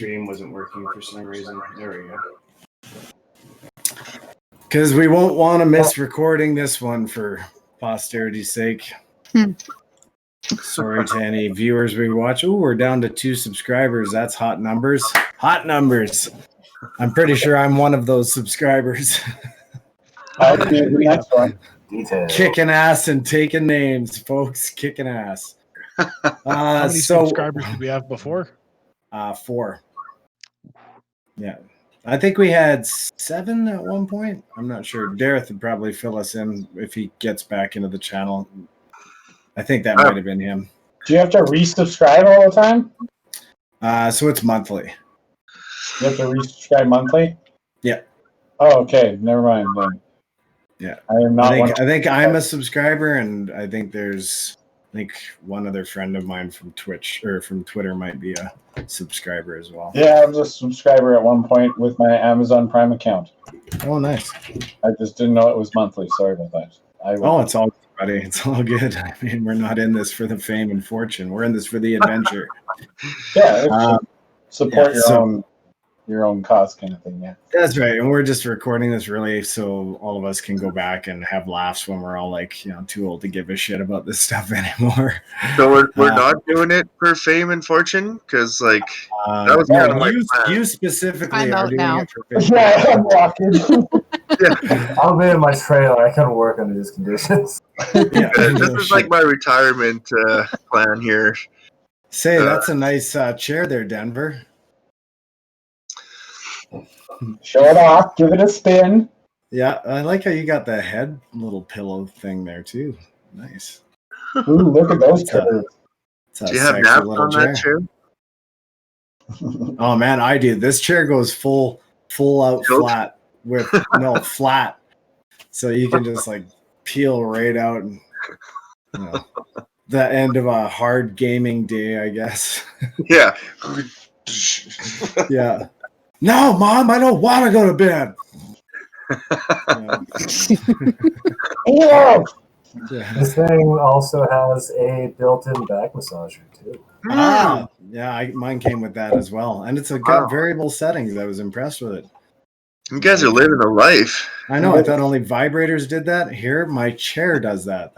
stream wasn't working for some reason. There we go. Because we won't want to miss recording this one for posterity's sake. Sorry to any viewers we watch. Oh, we're down to 2 subscribers. That's hot numbers. Hot numbers. I'm pretty sure I'm one of those subscribers. Next one. Kicking ass and taking names, folks. Kicking ass. How many subscribers did we have before? 4. Yeah. I think we had 7 at one point. I'm not sure. Dareth would probably fill us in if he gets back into the channel. I think that might have been him. Do you have to resubscribe all the time? So it's monthly. You have to resubscribe monthly? Yeah. Oh, okay. Never mind then. Yeah. I am not. I think I'm a subscriber, and I think there's one other friend of mine from Twitch or from Twitter might be a subscriber as well. Yeah, I was a subscriber at one point with my Amazon Prime account. Oh, nice. I just didn't know it was monthly. Sorry about that. It's all good, buddy. It's all good. I mean, we're not in this for the fame and fortune. We're in this for the adventure. Yeah, support your own cause kind of thing. Yeah, that's right. And we're just recording this really so all of us can go back and have laughs when we're all too old to give a shit about this stuff anymore. So we're not doing it for fame and fortune because that was kind of like you specifically I'm are out doing now. it for fame. Yeah, I'm walking. Yeah. I'll be in my trailer. I can work under these conditions. Yeah, this is like my retirement plan here. Say, that's a nice chair there, Denver. Show it off. Give it a spin. Yeah, I like how you got the head little pillow thing there too. Nice. Ooh, look at those turds. Do you have naps on that chair? Oh man, I do. This chair goes full out flat with flat, so you can just peel right out and the end of a hard gaming day, I guess. Yeah. Yeah. No, Mom, I don't want to go to bed. Yeah. This thing also has a built-in back massager too. Yeah, mine came with that as well, and it's got variable settings. I was impressed with it. You guys are living a life. I know. I thought only vibrators did that. Here, my chair does that.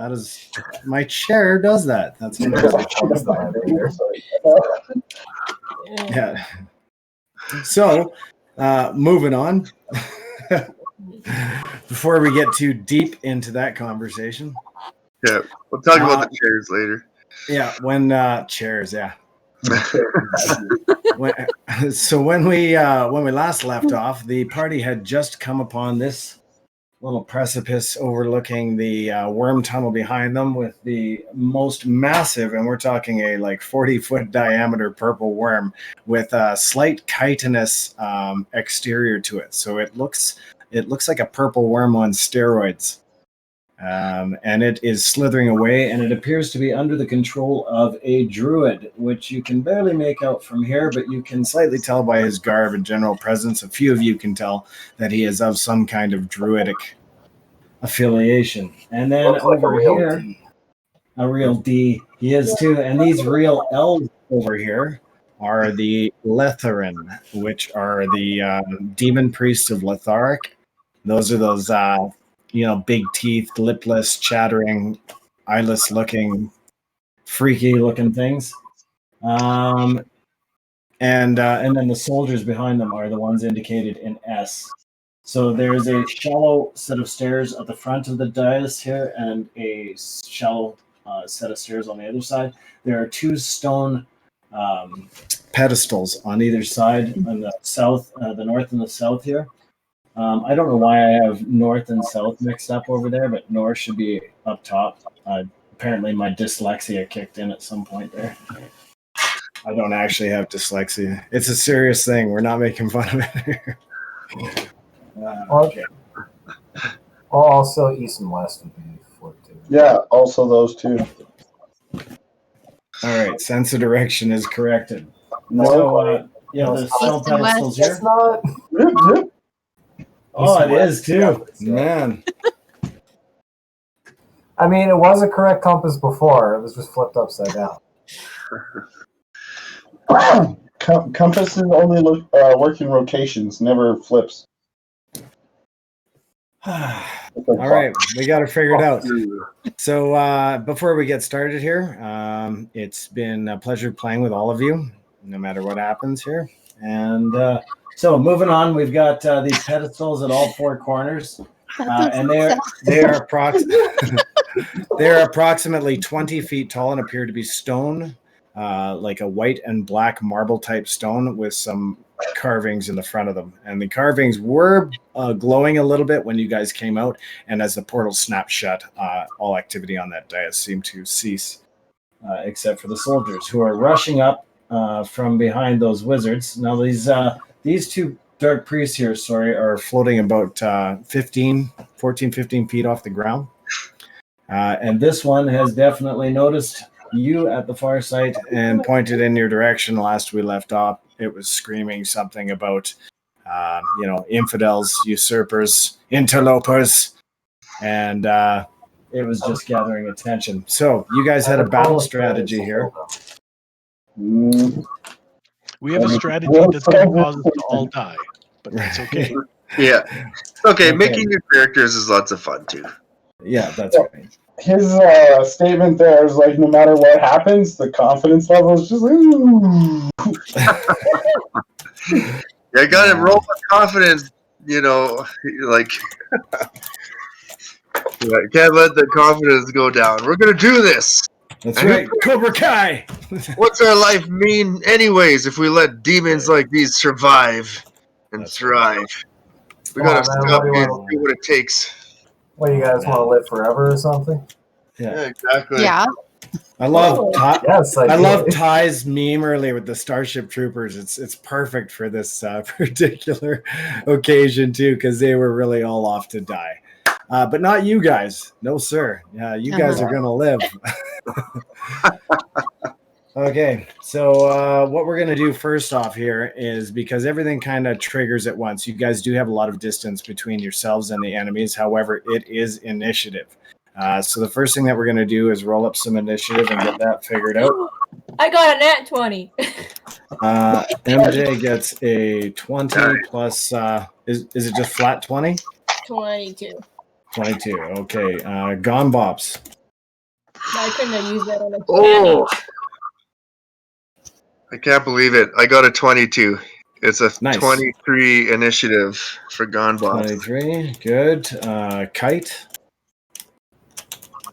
My chair does that. That's yeah. So, moving on. Before we get too deep into that conversation. Yeah, we'll talk about the chairs later. Yeah, when chairs, yeah. when we last left off, the party had just come upon this little precipice overlooking the worm tunnel behind them with the most massive, and we're talking a 40-foot diameter purple worm with a slight chitinous exterior to it. So it looks like a purple worm on steroids. And it is slithering away, and it appears to be under the control of a druid, which you can barely make out from here, but you can slightly tell by his garb and general presence. A few of you can tell that he is of some kind of druidic affiliation. And then over here, a real D, he is too. And these real L's over here are the Letharin, which are the demon priests of Letharic. Those are those big teeth, lipless, chattering, eyeless-looking, freaky-looking things. And then the soldiers behind them are the ones indicated in S. So there's a shallow set of stairs at the front of the dais here, and a shallow set of stairs on the other side. There are 2 stone pedestals on either side, on the south, the north and the south here. I don't know why I have north and south mixed up over there, but north should be up top. Apparently my dyslexia kicked in at some point there. I don't actually have dyslexia. It's a serious thing. We're not making fun of it here. Okay. Also, east and west would be 42. Yeah, also those 2. All right, sense of direction is corrected. No. So, there's stone East and west. pedestals here. It's not. Oh, it is too. Man. I mean, it was a correct compass before. It was just flipped upside down. Compasses only work in rotations, never flips. All right, we got to figure it out. So before we get started here, it's been a pleasure playing with all of you, no matter what happens here. And so moving on, we've got these pedestals at all four corners, and they're approximately 20 feet tall and appear to be stone, like a white and black marble type stone with some carvings in the front of them. And the carvings were glowing a little bit when you guys came out, and as the portal snapped shut, all activity on that dais seemed to cease, except for the soldiers who are rushing up from behind those wizards. Now these two dark priests here, are floating about 15 feet off the ground. And this one has definitely noticed you at the far side and pointed in your direction. Last we left off, it was screaming something about, infidels, usurpers, interlopers, and it was just gathering attention. So you guys had a battle strategy here. We have a strategy that's going to cause us to all die, but that's okay. Yeah. Okay, making your characters is lots of fun, too. Yeah, that's right. His statement there is like, no matter what happens, the confidence level is just like, ooh. I got to roll with confidence, like, can't let the confidence go down. We're going to do this. That's right, Cobra Kai. What's our life mean anyways if we let demons like these survive and thrive? Right. We got to stop here and do what it takes. What, you guys want to live forever or something? Yeah, exactly. Yeah. I love I love Ty's meme earlier with the Starship Troopers. It's perfect for this particular occasion too, because they were really all off to die. But not you guys. No, sir. Yeah, you guys are going to live. Okay, so what we're going to do first off here is, because everything kind of triggers at once, you guys do have a lot of distance between yourselves and the enemies. However, it is initiative. So the first thing that we're going to do is roll up some initiative and get that figured out. I got a nat 20. MJ gets a 20 plus, is it just flat 20? 22. 22, okay. Bops. I couldn't have used that on a Oh! I can't believe it. I got a 22. It's a 23 initiative for Bops. 23, good. Kite?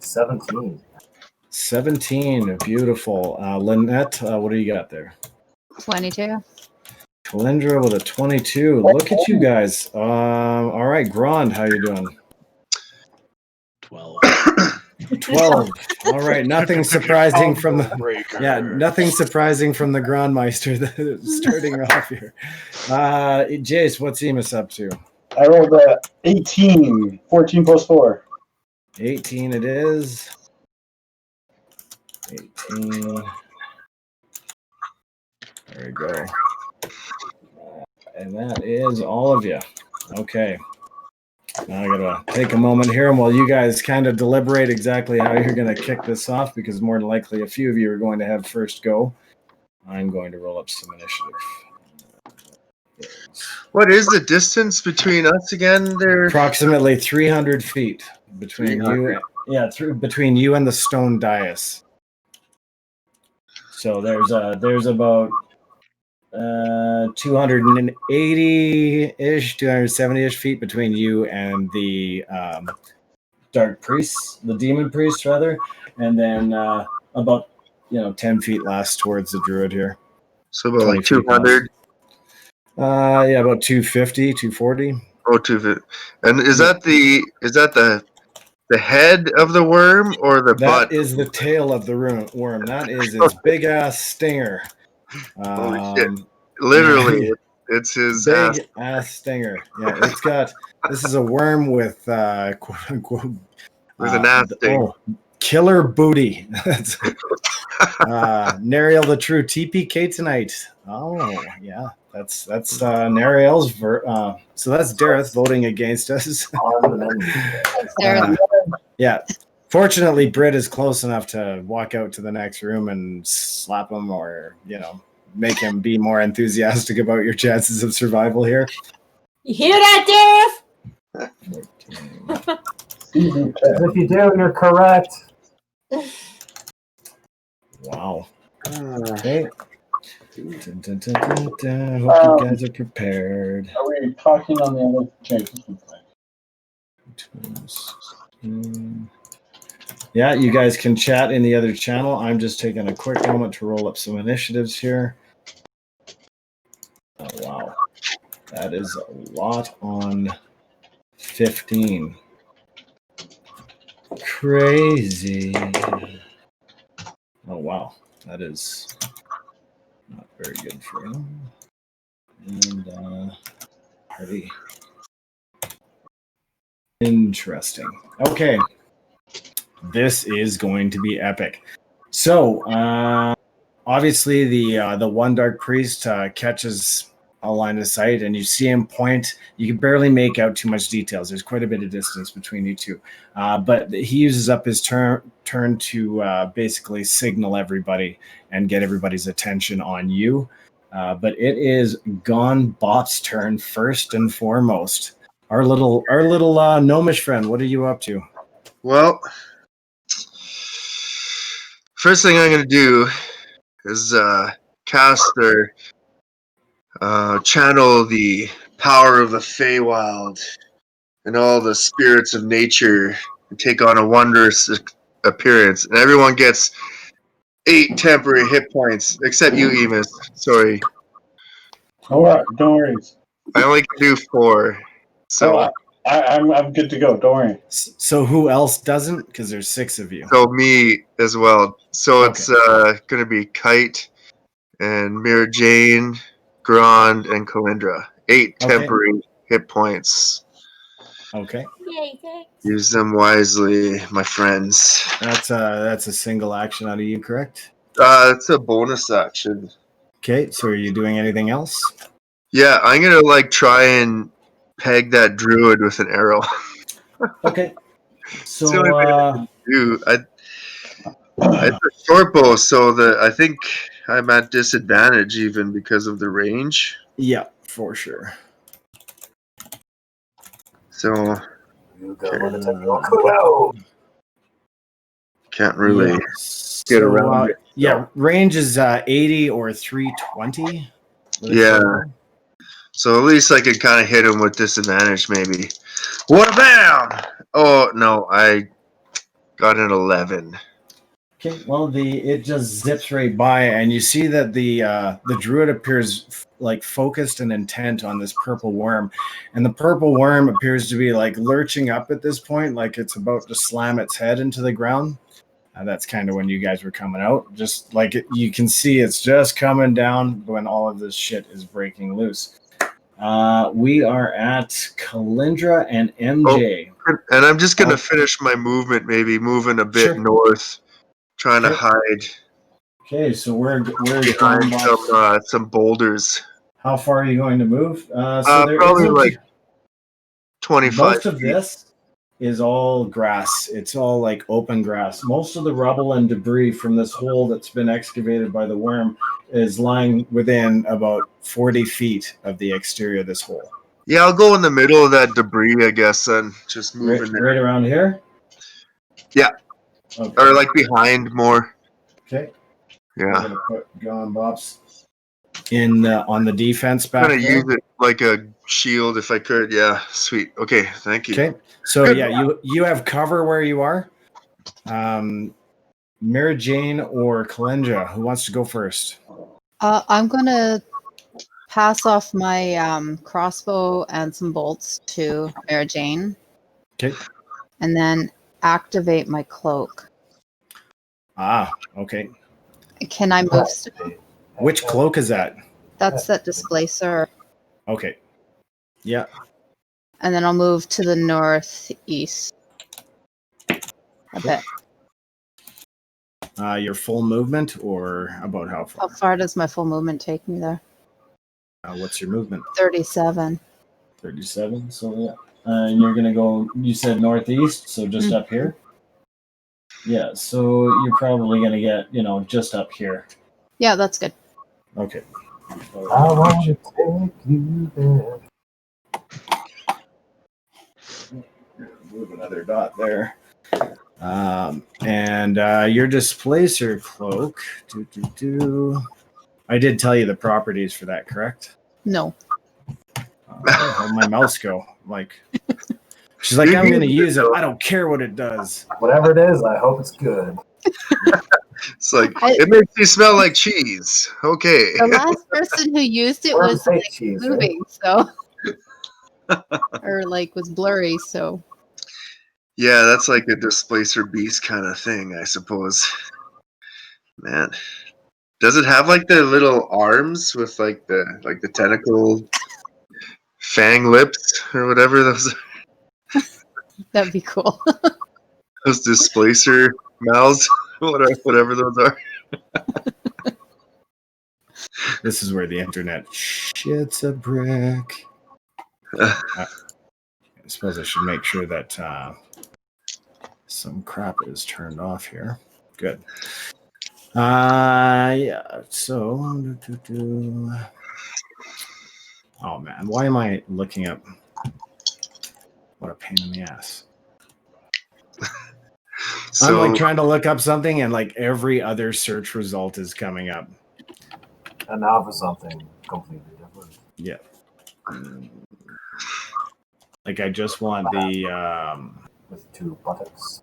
17, beautiful. Lynette, what do you got there? 22. Calyndra with a 22. Look at you guys. All right, Grond, how you doing? 12. 12. All right, nothing surprising from the nothing surprising from the Grandmeister starting off here. Jace, what's Emus up to? I rolled a 18. 14 plus 4. 18 it is. 18. There we go. And that is all of you. Okay. Now I gotta take a moment here, and while you guys kind of deliberate exactly how you're gonna kick this off, because more than likely a few of you are going to have first go, I'm going to roll up some initiative. What is the distance between us again? There, approximately 300 feet between 300. Between you and the stone dais. So there's about 280-ish, 270-ish feet between you and the dark priests, the demon priest rather, and then about 10 feet last towards the druid here. So about like 200. About 250, 240. Oh, 250. And is that the head of the worm or the butt? That is the tail of the worm. That is its big ass stinger. Holy shit. Literally, it's his big ass stinger. Yeah, it's got. This is a worm with quote unquote with an ass sting. Killer booty. Nariel the true TPK tonight. Oh yeah, that's Nariel's. So that's Dareth voting against us. Yeah. Fortunately, Britt is close enough to walk out to the next room and slap him, or make him be more enthusiastic about your chances of survival here. You hear that, Dave? 14. Season If you do, you're correct. Wow. Ah, Okay. Dun, dun, dun, dun, dun. Hope you guys are prepared. Are we talking on the other changes? Yeah, you guys can chat in the other channel. I'm just taking a quick moment to roll up some initiatives here. Oh, wow. That is a lot on 15. Crazy. Oh, wow. That is not very good for him. And party. Interesting. Okay. This is going to be epic. So, obviously, the one dark priest catches a line of sight, and you see him point. You can barely make out too much details. There's quite a bit of distance between you two. But he uses up his turn to basically signal everybody and get everybody's attention on you. But it is Bops' turn first and foremost. Our little gnomish friend, what are you up to? well, first thing I'm going to do is cast or channel the power of the Feywild and all the spirits of nature and take on a wondrous appearance. And everyone gets 8 temporary hit points, except you, Emus. Sorry. All right, don't worry. I only can do 4. So, I'm good to go. Don't worry. So who else doesn't? Because there's 6 of you. so me as well. So Okay. it's going to be Kite and Mira Jane, Grond, and Calyndra. 8 Okay. temporary hit points. Okay. Yay, thanks. Use them wisely, my friends. That's a single action out of you, correct? It's a bonus action. Okay, so are you doing anything else? Yeah, I'm gonna try and peg that druid with an arrow. Okay. It's the So only thing I can do. It's a short bow, so I think I'm at disadvantage even because of the range. yeah, for sure. So You don't want to take your kudo. can't really Yeah. get So, around it. yeah, range is 80 or 320. Yeah. So at least I could kind of hit him with disadvantage, maybe. What a bam! Oh no, I got an 11. Okay, well, it just zips right by, and you see that the druid appears focused and intent on this purple worm, and the purple worm appears to be lurching up at this point, like it's about to slam its head into the ground. That's kind of when you guys were coming out. Just you can see, it's just coming down when all of this shit is breaking loose. We are at Calyndra and MJ. Oh, and I'm just gonna finish my movement, maybe moving a bit north. Trying to hide Okay, so we're behind some boulders. How far are you going to move? So there probably 25 most of feet. this is all grass. It's all open grass. Most of the rubble and debris from this hole that's been excavated by the worm is lying within about 40 feet of the exterior of this hole. Yeah, I'll go in the middle of that debris, I guess, and just move in there. Right around here? Yeah. Okay. Or behind more. Okay. Yeah. I'm gonna put Bops in on the defense back I'm gonna there. use it like a shield if I could. Yeah, sweet. Okay, thank you. Okay. So you have cover where you are. Mira Jane or Calyndra, who wants to go first? I'm gonna pass off my crossbow and some bolts to Mara Jane. Okay. And then activate my cloak. Ah, okay. Can I move? Which cloak is that? That's that displacer. Okay. Yeah. And then I'll move to the northeast a bit. Your full movement, or about how far? How far does my full movement take me there? What's your movement? 37. 37. So yeah. And you're gonna go. You said northeast, so just up here. Yeah. So you're probably gonna get just up here. Yeah, that's good. Okay. I want to take you there. Move another dot there. And your displacer cloak. I did tell you the properties for that, correct? No. Where'd my mouse go? She's like, I'm going to use it. I don't care what it does. Whatever it is, I hope it's good. It's like, it makes you smell like cheese. Okay. The last person who used it was Fake like cheese, moving, so or like was blurry, so Yeah, that's like a displacer beast kind of thing, I suppose. Man. Does it have like the little arms with like the tentacle fang lips or whatever that'd be cool. those displacer mouths, whatever those are? This is where the internet shits a brick. I suppose I should make sure that some crap is turned off here. Good. Yeah. So, oh man, why am I looking up? What a pain in the ass. I'm like trying to look up something, and like every other search result is coming up. And now for something completely different. Yeah. Like I just want the With 2 buttocks.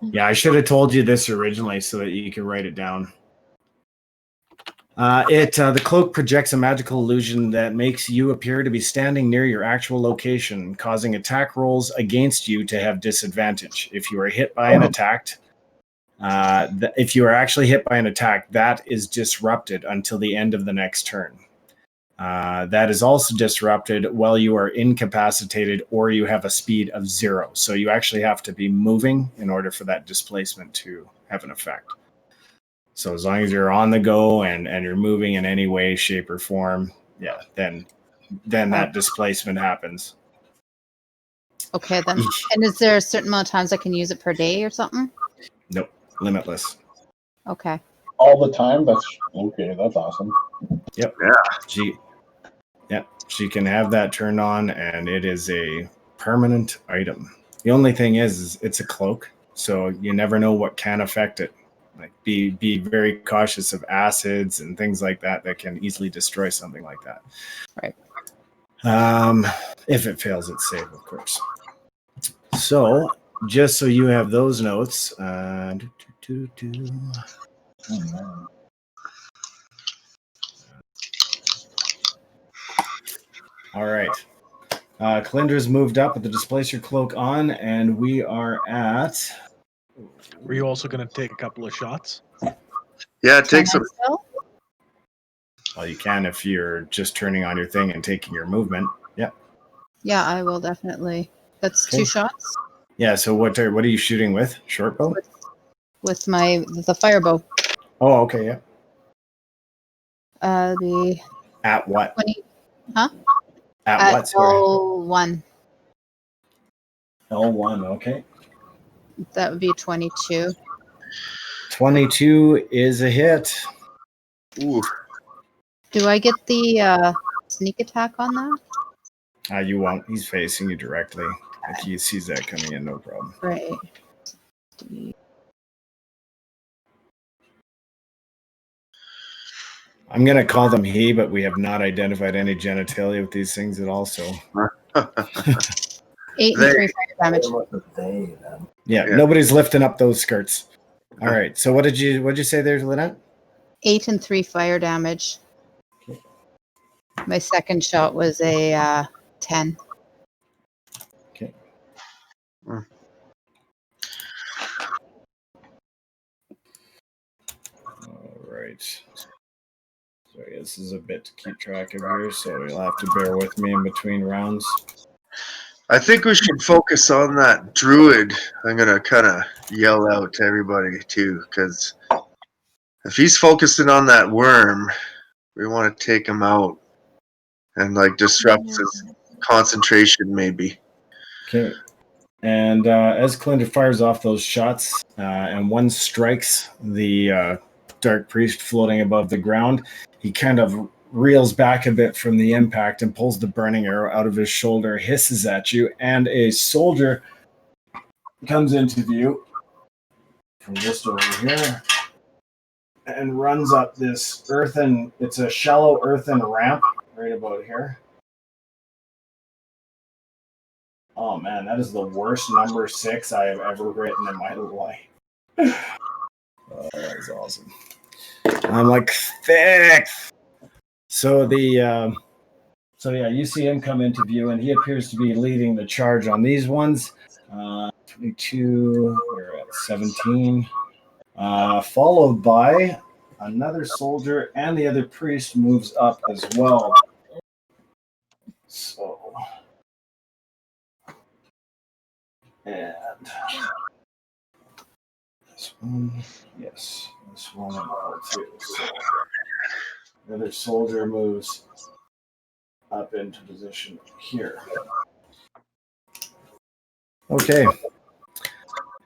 yeah, I should have told you this originally so that you can write it down. The cloak projects a magical illusion that makes you appear to be standing near your actual location, causing attack rolls against you to have disadvantage. If you are hit by an attack, if you are actually hit by an attack, that is disrupted until the end of the next turn. That is also disrupted while you are incapacitated or you have a speed of 0. So you actually have to be moving in order for that displacement to have an effect. So as long as you're on the go and you're moving in any way, shape, or form, yeah, then that displacement happens. Okay then. And is there a certain amount of times I can use it per day or something? Nope, limitless. Okay. All the time? That's okay. That's awesome. Yep. She can have that turned on, and it is a permanent item. The only thing is it's a cloak, so you never know what can affect it. Like be very cautious of acids and things like that can easily destroy something like that. Right. If it fails its save, of course. So just so you have those notes. All right. Calyndra's moved up with the displacer cloak on, and we are at. Were you also going to take a couple of shots? Yeah, it takes Can some. I still? Well, you can if you're just turning on your thing and taking your movement. Yeah. Yeah, I will definitely. That's Okay. 2 shots Yeah. So what are you shooting with? Short bow? with the firebow. Oh, okay. Yeah. The At what? 20 At what? Sorry. L1. L1. Okay. That would be 22. 22 is a hit. Ooh. Do I get the sneak attack on that? You won't. He's facing you directly. If he sees that coming in, no problem. Right. I'm going to call them he, but we have not identified any genitalia with these things at all. So 8 and 3 fire damage. They, then. yeah, Yeah. nobody's lifting up those skirts. All right. So what'd you say there, Lynette? 8 and 3 fire damage. My second shot was a 10. Okay. All right. So this is a bit to keep track of here, so you'll have to bear with me in between rounds. I think we should focus on that druid. I'm going to kind of yell out to everybody, too, because if he's focusing on that worm, we want to take him out and, like, disrupt his concentration, maybe. Okay. And as Calyndra fires off those shots, and one strikes the dark priest floating above the ground. He kind of reels back a bit from the impact and pulls the burning arrow out of his shoulder, hisses at you, and a soldier comes into view from just over here and runs up this it's a shallow earthen ramp right about here. Oh man, that is the worst number 6 I have ever written in my life. Oh, that is awesome. I'm like, thick. So you see him come into view, and he appears to be leading the charge on these ones. 22, we're at 17. Followed by another soldier, and the other priest moves up as well. So, and this one, yes, this one and too. So the other soldier moves up into position here. Okay.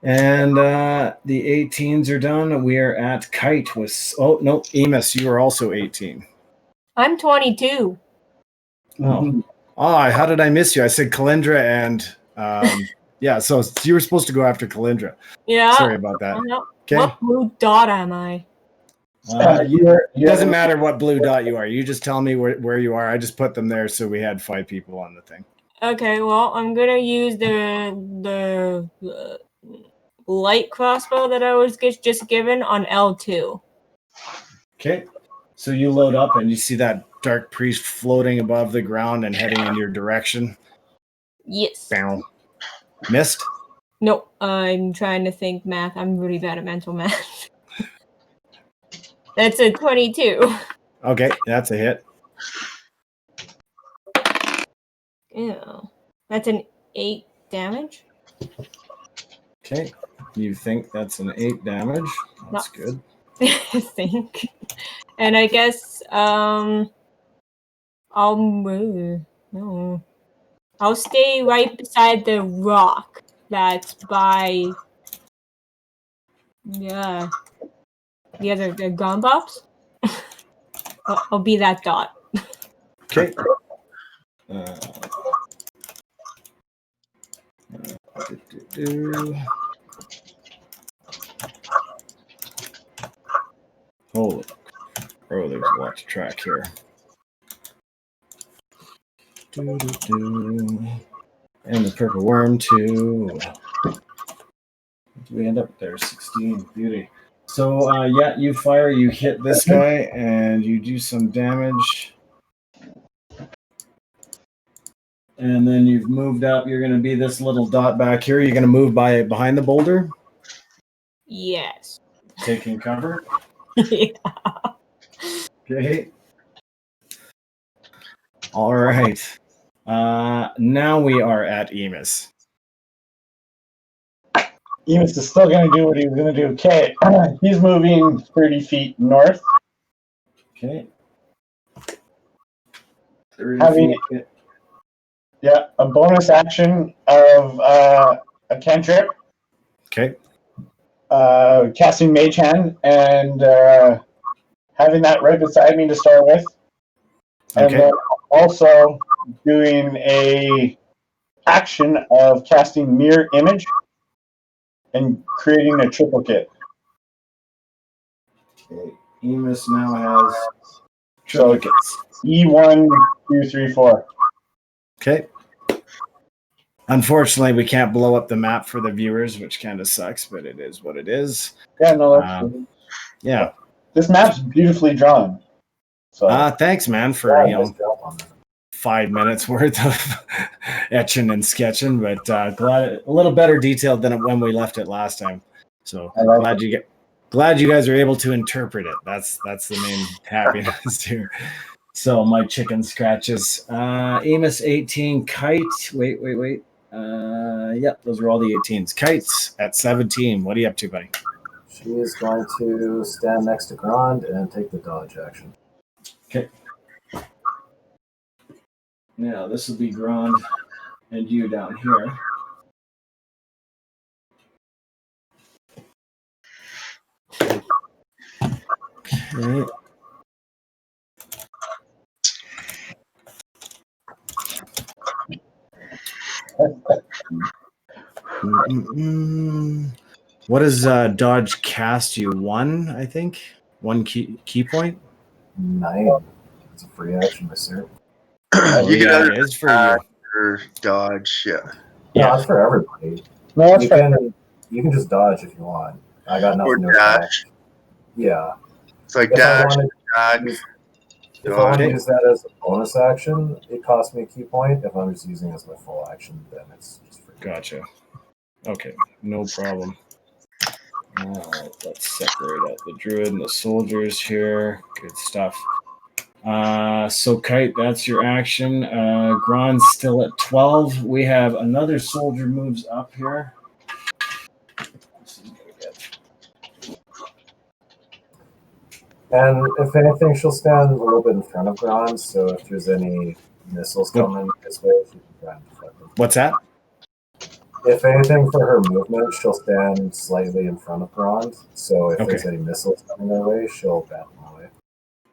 And the 18s are done. We are at Kite with... Oh, no, Emus, you are also 18. I'm 22. Oh, how did I miss you? I said Calyndra and... yeah, so you were supposed to go after Calyndra. Yeah. Sorry about that. Okay. What blue dot am I? It doesn't matter what blue dot you are. You just tell me where you are. I just put them there so we had 5 people on the thing. Okay, well, I'm gonna use the light crossbow that I was just given on L2. Okay. So you load up and you see that dark priest floating above the ground and heading in your direction. Yes. Bow. Missed? No, I'm trying to think math. I'm really bad at mental math. That's a 22. Okay, that's a hit. Yeah. That's an 8 damage. Okay. You think that's an 8 damage? That's good. I think. And I guess I'll move. No. I'll stay right beside the rock that's by the Grond Bops. I'll be that dot. Okay. Holy bro, there's a lot to track here. And the purple worm too. We end up there, 16. Beauty. So yeah, you fire, you hit this guy, and you do some damage. And then you've moved up. You're going to be this little dot back here. You're going to move behind the boulder. Yes. Taking cover. Yeah. Okay. All right. Now we are at Emus. Emus is still going to do what he was going to do. Okay, he's moving 30 feet north. Okay. Having a bonus action of a cantrip. Okay. Casting Mage Hand and having that right beside me to start with. And then also doing a action of casting Mirror Image and creating a triplicate. Okay. Emus now has triplicates. E1, 2, 3, 4. Okay. Unfortunately, we can't blow up the map for the viewers, which kind of sucks, but it is what it is. Yeah, no, that's yeah. This map's beautifully drawn. So thanks, man, for 5 minutes worth of etching and sketching, but glad a little better detailed than when we left it last time. So glad you guys are able to interpret it. That's the main happiness here. So my chicken scratches. Emus 18, Kite. Wait. Yep, those are all the 18s. Kite's at 17. What are you up to, buddy? She is going to stand next to Grond and take the dodge action. Okay. Now this will be Grond and you down here. Right. What does dodge cast you? 1, I think. 1 key point. 9. It's a free action, my sir. Oh, You get yeah, other it is for you. or dodge, yeah. No, Yeah. it's for everybody. No, that's fine. You can just dodge if you want. I got Or nothing to attack. dash. Yeah. It's like If I dash, wanted attack. to use, if I want to Okay. use that as a bonus action, it costs me a key point. If I'm just using it as my full action, then it's just free. Gotcha. Okay, no problem. All right, let's separate out the druid and the soldiers here. Good stuff. So Kite, that's your action. Grond's still at 12. We have another soldier moves up here. And if anything, she'll stand a little bit in front of Grond, so if there's any missiles coming this way, she can try and deflect them. What's that? If anything, for her movement, she'll stand slightly in front of Grond, so if there's any missiles coming their way, she'll bat them away.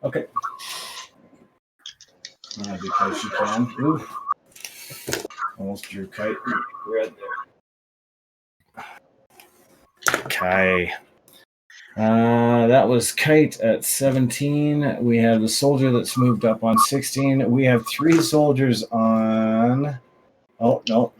Okay. Because she can. Ooh. Almost drew Kite red there. Okay. That was Kite at 17. We have the soldier that's moved up on 16. We have 3 soldiers on... Oh, no.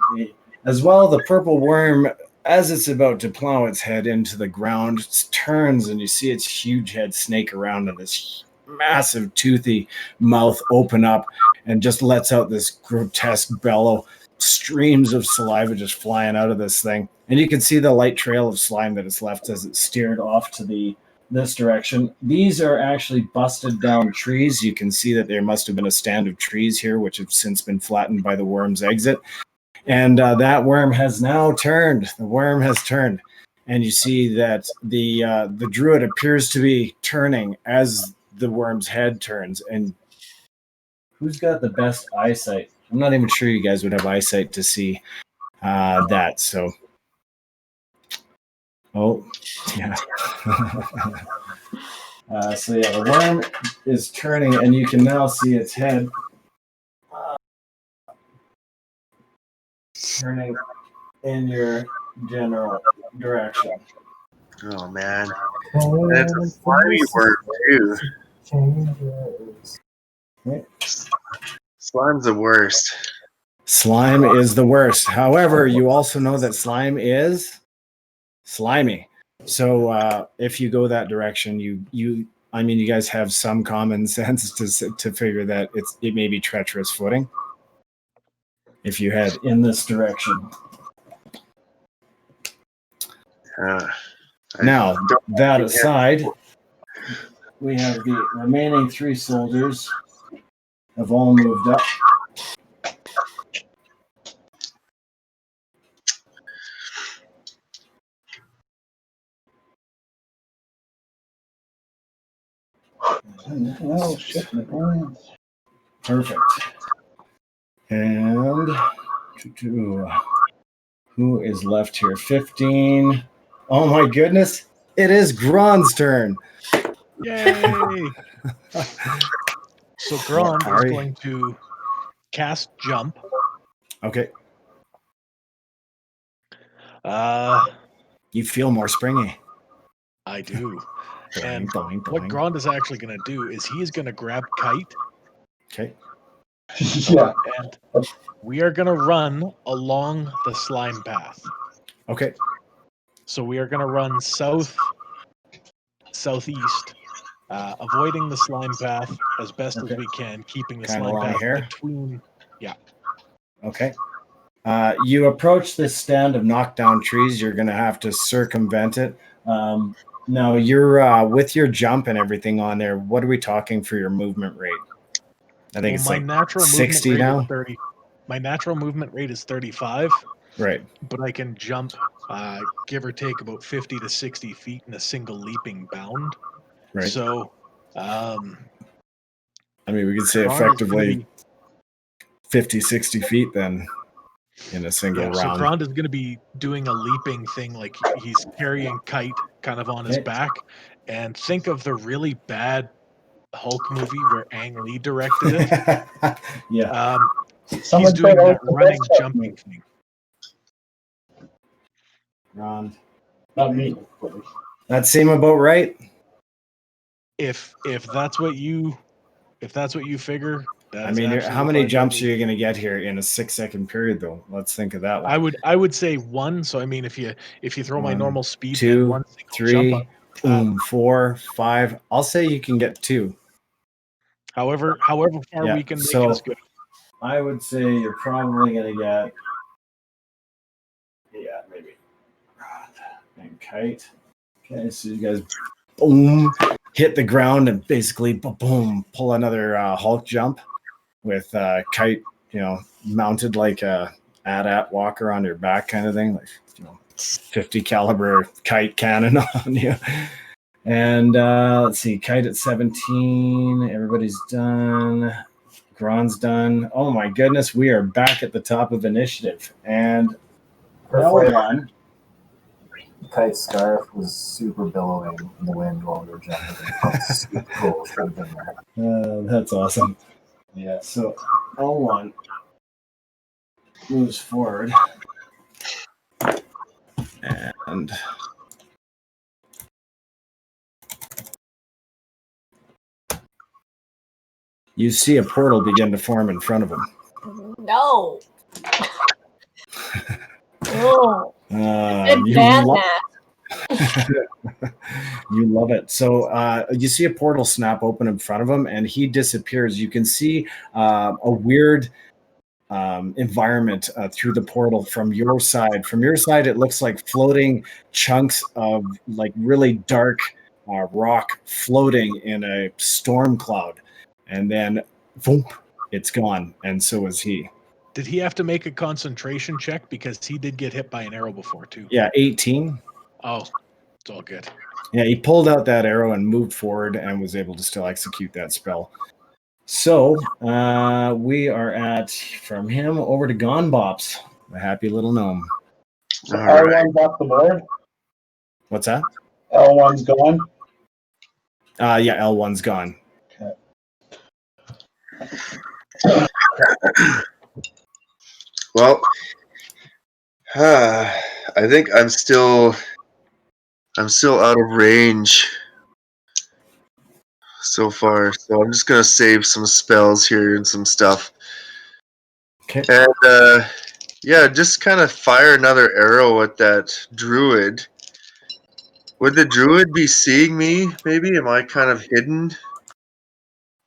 As well, the purple worm, as it's about to plow its head into the ground, it turns and you see its huge head snake around and this massive toothy mouth open up and just lets out this grotesque bellow. Streams of saliva just flying out of this thing. And you can see the light trail of slime that it's left as it steered off to this direction. These are actually busted down trees. You can see that there must have been a stand of trees here, which have since been flattened by the worm's exit. And that worm has now turned. The worm has turned. And you see that the druid appears to be turning as the worm's head turns. And who's got the best eyesight? I'm not even sure you guys would have eyesight to see that. So, oh, yeah. So yeah, the worm is turning, and you can now see its head turning in your general direction. Oh man, that's a slimy word too. Slime's the worst. Slime is the worst. However, you also know that slime is slimy. So if you go that direction, you guys have some common sense to figure that it may be treacherous footing. If you head in this direction. Now, that aside, we have the remaining 3 soldiers have all moved up. Oh, shit. Perfect. And who is left here? 15. Oh my goodness. It is Grond's turn. Yay! So Grond is going to cast jump. Okay. You feel more springy. I do. And boing, boing. what Grond is actually going to do is he is going to grab Kite. Okay. Yeah. And we are going to run along the slime path. Okay. So we are going to run southeast, avoiding the slime path as best as we can, keeping the slime path between. Yeah. Okay. You approach this stand of knockdown trees. You're going to have to circumvent it. Now, you're with your jump and everything on there. What are we talking for your movement rate? I think it's like natural 60 now. 30. My natural movement rate is 35. Right. But I can jump, give or take, about 50 to 60 feet in a single leaping bound. Right. So, we could say effectively 50, 60 feet then in a single round. So Grond is going to be doing a leaping thing, like he's carrying Kite kind of on his back, and think of the really bad Hulk movie where Ang Lee directed it. Yeah. He's doing that running, jumping thing. Grond. Not me. That seem about right? If that's what you figure, I mean, how many jumps are you going to get here in a 6-second period, though? Let's think of that one. I would say 1. So I mean, if you throw my normal speed, 2, then 1 single 3, jump, boom, 4, 5. I'll say you can get 2. However far we can make it is good. I would say you're probably going to get, maybe and Kite. Okay, so you guys, boom, hit the ground and basically, boom, pull another Hulk jump with Kite, mounted like a AT-AT walker on your back kind of thing, like 50 caliber Kite cannon on you. And let's see, Kite at 17. Everybody's done. Grond's done. Oh my goodness, we are back at the top of initiative. And L1. Kite's scarf was super billowing in the wind while we were jumping. Super cool. Should have been there. That's awesome. Yeah, so L1 moves forward. And you see a portal begin to form in front of him. No. No. You love it. So you see a portal snap open in front of him, and he disappears. You can see a weird environment through the portal from your side. From your side, it looks like floating chunks of like really dark rock floating in a storm cloud, and then boom, it's gone, and so is he. Did he have to make a concentration check because he did get hit by an arrow before too? Yeah, 18. Oh, it's all good. Yeah, he pulled out that arrow and moved forward and was able to still execute that spell. So we are at, from him over to Bops, the happy little gnome. So L1's off the board? What's that? L1's gone? Yeah, L1's gone. Okay. Well, I think I'm still out of range so far, so I'm just gonna save some spells here and some stuff. Okay. And just kind of fire another arrow at that druid. Would the druid be seeing me? Maybe am I kind of hidden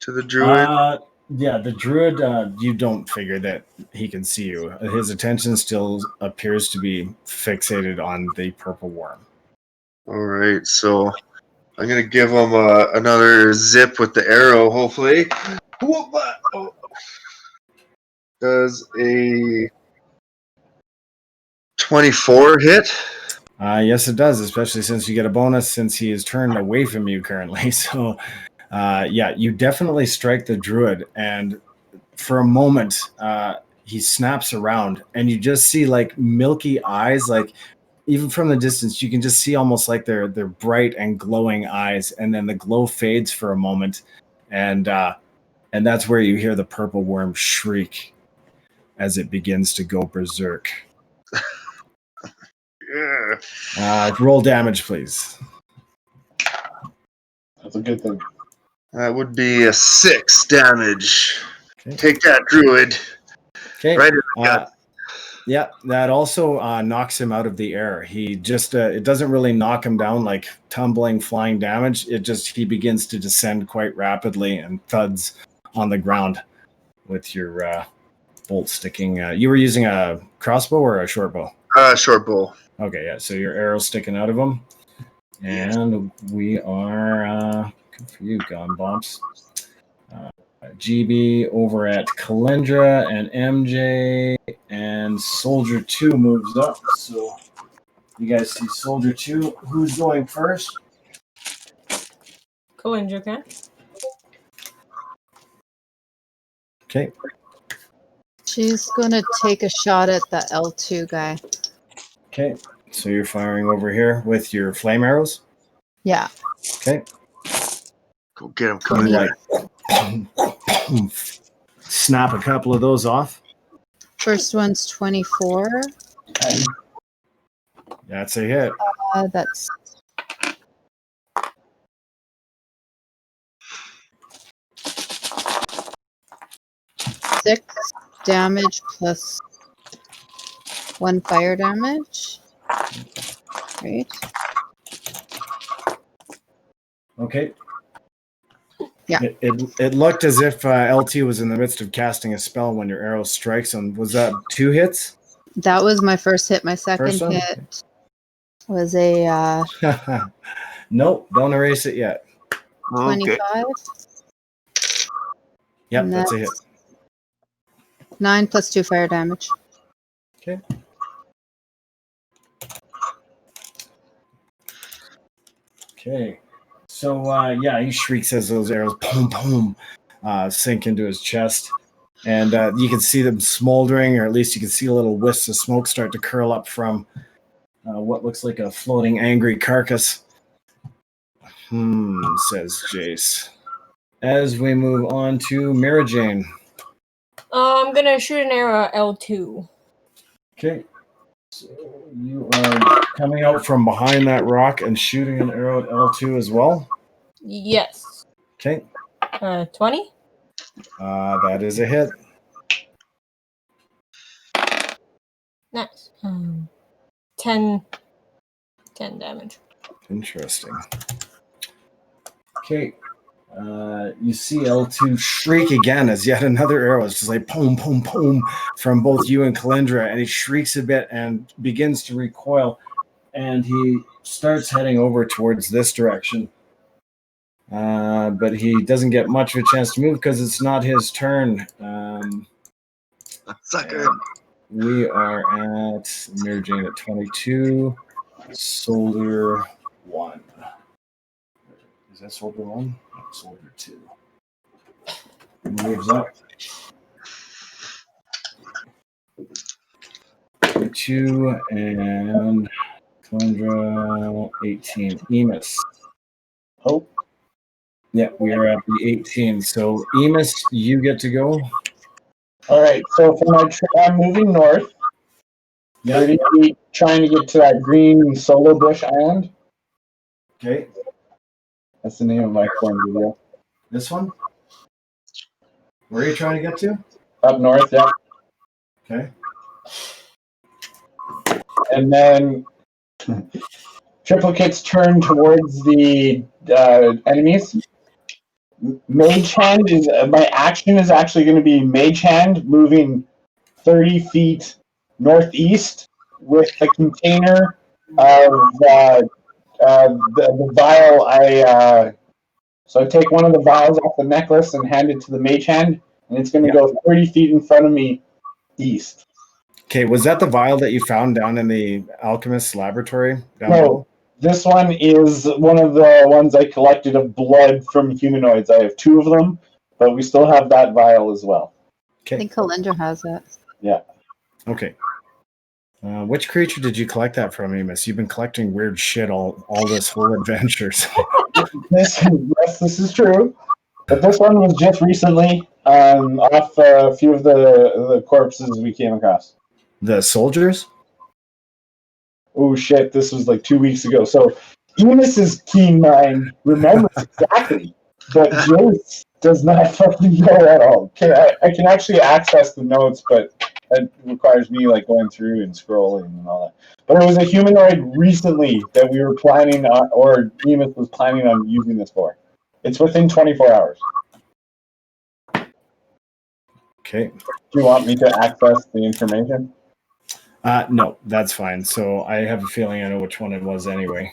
to the druid? Yeah, the druid, you don't figure that he can see you. His attention still appears to be fixated on the purple worm. All right, so I'm going to give him another zip with the arrow, hopefully. Does a 24 hit? Yes, it does, especially since you get a bonus since he is turned away from you currently. So... you definitely strike the druid, and for a moment, he snaps around, and you just see like milky eyes, like even from the distance, you can just see almost like they're bright and glowing eyes, and then the glow fades for a moment, and that's where you hear the purple worm shriek as it begins to go berserk. Roll damage, please. That's a good thing. That would be a 6 damage. Okay. Take that, druid. Okay. Right in the gut. Yeah, that also knocks him out of the air. He just, it doesn't really knock him down like tumbling, flying damage. He begins to descend quite rapidly and thuds on the ground with your bolt sticking. You were using a crossbow or a short bow? Short bow. Okay, yeah, so your arrow's sticking out of him. And we are... good for you, Bops. GB over at Calyndra and MJ, and Soldier 2 moves up. So you guys see Soldier 2. Who's going first? Calyndra can. Okay. She's gonna take a shot at the L2 guy. Okay. So you're firing over here with your flame arrows? Yeah. Okay. Go get him, You Calyndra. snap a couple of those off. First one's 24. That's a hit. That's 6 damage plus 1 fire damage. Right. Okay. Yeah. It looked as if LT was in the midst of casting a spell when your arrow strikes him. Was that 2 hits? That was my first hit. My second hit was a Nope, don't erase it yet. 25. Yep, And that's a hit. 9 plus 2 fire damage. Okay. Okay. So, yeah, he shrieks as those arrows boom, boom, sink into his chest. And you can see them smoldering, or at least you can see a little wisps of smoke start to curl up from what looks like a floating angry carcass. Says Jace. As we move on to Mara Jane. I'm gonna shoot an arrow at L2. Okay. So you are coming out from behind that rock and shooting an arrow at L2 as well? Yes. Okay. 20? That is a hit. Nice. 10 damage. Interesting. Okay. You see L2 shriek again as yet another arrow is just like boom, boom, boom from both you and Calyndra, and he shrieks a bit and begins to recoil, and he starts heading over towards this direction. But he doesn't get much of a chance to move because it's not his turn. Sucker. We are at Mary Jane at 22. Soldier 1. Is that Soldier 1? No, Soldier 2. Moves up. 22 and Calyndra 18. Emus. Oh. Yeah, we are at the 18. So Emus, you get to go. All right. So for my I'm moving north. 30 feet, trying to get to that green solo bush island. Okay. That's the name of my corn video. This one? Where are you trying to get to? Up north, yeah. Okay. And then triplicates turn towards the enemies. Mage hand is my action is actually going to be mage hand moving 30 feet northeast with the container of the vial. So I take one of the vials off the necklace and hand it to the mage hand, and it's going to go 30 feet in front of me east. Okay, was that the vial that you found down in the alchemist's laboratory? No, this one is one of the ones I collected of blood from humanoids. I have 2 of them, but we still have that vial as well. Okay. I think Calyndra has that. Yeah. Okay. Which creature did you collect that from, Emus? You've been collecting weird shit all this whole adventure. So. Yes, this is true. But this one was just recently off a few of the corpses we came across. The soldiers? Oh shit, this was like 2 weeks ago. So Emus's keen mind remembers exactly, but Jace does not fucking know at all. I can actually access the notes, but that requires me like going through and scrolling and all that. But it was a humanoid recently that we were planning on, or Emus was planning on using this for. It's within 24 hours. Okay. Do you want me to access the information? No, that's fine. So I have a feeling I know which one it was anyway.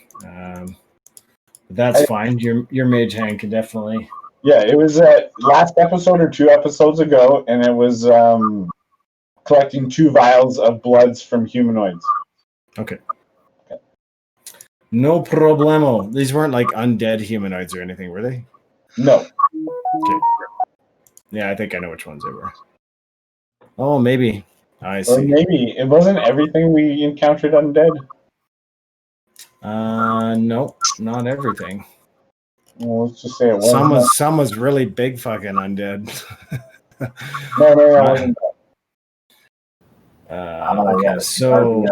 That's fine. Your mage hand can definitely. Yeah, it was last episode or 2 episodes ago, and it was collecting 2 vials of bloods from humanoids. Okay. No problemo. These weren't like undead humanoids or anything, were they? No. Okay. Yeah, I think I know which ones they were. Oh, maybe. I see. Or maybe it wasn't everything we encountered undead. No. Not everything. Well, let's just say it wasn't. Some was really big fucking undead. No, it wasn't. Okay, so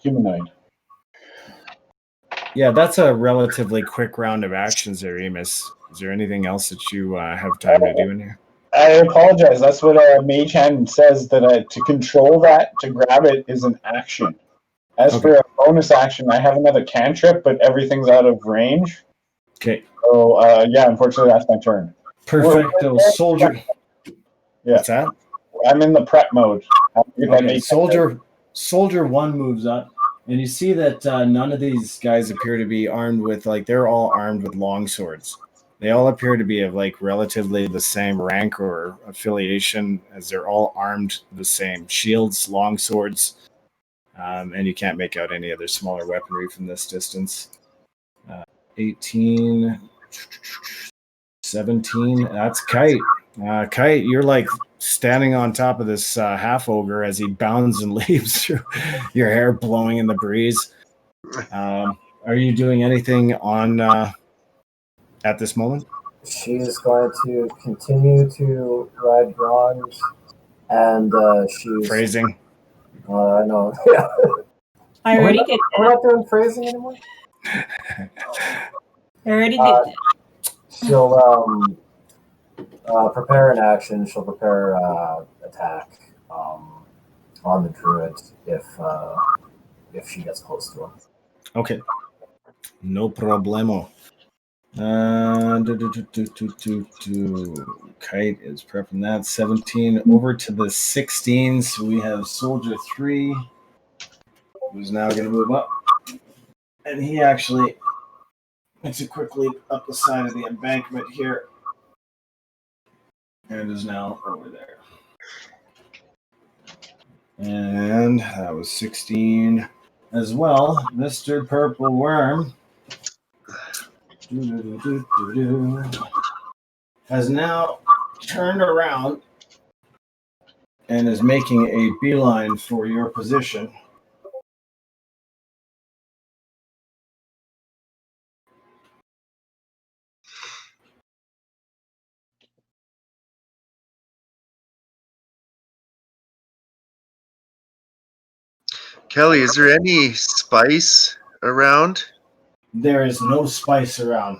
humanoid. Yeah, that's a relatively quick round of actions there, Emus. Is there anything else that you have time to do in here? I apologize. That's what Mage Hand says, that to control that, to grab it, is an action. As for a bonus action, I have another cantrip, but everything's out of range. Okay. So, unfortunately, that's my turn. Perfecto, soldier. Yeah. What's that? I'm in the prep mode. Okay, soldier 1 moves up, and you see that none of these guys appear to be armed with, they're all armed with long swords. They all appear to be of relatively the same rank or affiliation, as they're all armed the same shields, long swords, and you can't make out any other smaller weaponry from this distance. 18, 17. That's Kite. Kite, you're standing on top of this half-ogre as he bounds and leaves, your hair blowing in the breeze. Are you doing anything on at this moment? She's going to continue to ride Grond, and she's phrasing. No, yeah. I already did. We're not doing phrasing anymore. I already did that. She'll prepare an action. She'll prepare attack on the druid if she gets close to him. Okay, no problemo. Kite is prepping that. 17 over to the 16s. We have soldier 3, who's now going to move up, and he actually makes a quick leap up the side of the embankment here, and is now over there. And that was 16 as well. Mr. Purple Worm has now turned around and is making a beeline for your position. Kelly, is there any spice around? There is no spice around.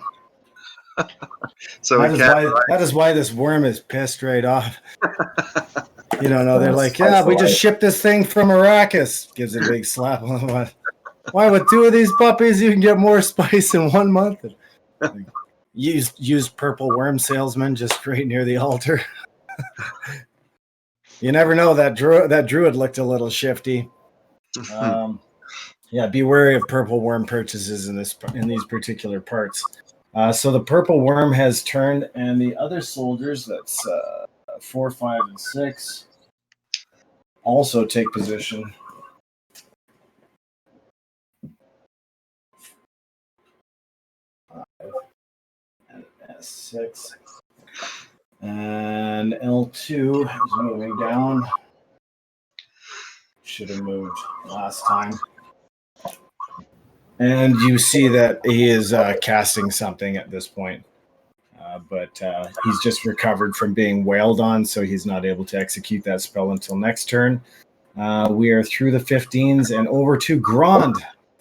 So that is why this worm is pissed right off. You don't know. They're like, yeah, we just shipped this thing from Arrakis. Gives a big slap on the butt. Why, with 2 of these puppies, you can get more spice in 1 month? Use purple worm salesman just right near the altar. You never know. That druid looked a little shifty. Yeah, be wary of purple worm purchases in these particular parts. So the purple worm has turned, and the other soldiers, that's 4, 5, and 6, also take position. And S6. And L2 is moving down. Should have moved last time. And you see that he is casting something at this point. But he's just recovered from being wailed on, so he's not able to execute that spell until next turn. We are through the 15s and over to Grond,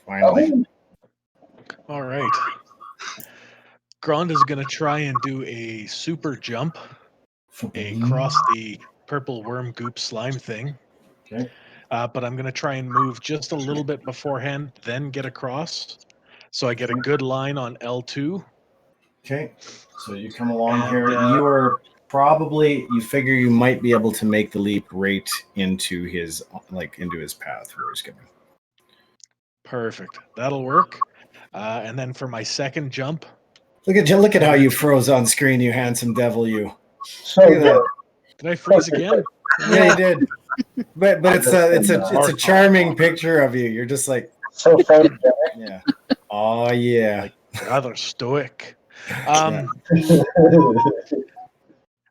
finally. All right. Grond is going to try and do a super jump across the purple worm goop slime thing. Okay. But I'm going to try and move just a little bit beforehand, then get across. So I get a good line on L2. Okay. So you come along here. You are probably, you figure you might be able to make the leap right into his path where he's going. Perfect. That'll work. And then for my second jump. Look at how you froze on screen, you handsome devil, you. So look at that. Did I freeze again? Yeah, you did. But it's a charming picture of you. You're just like so photogenic. Yeah. Oh yeah. Like rather stoic.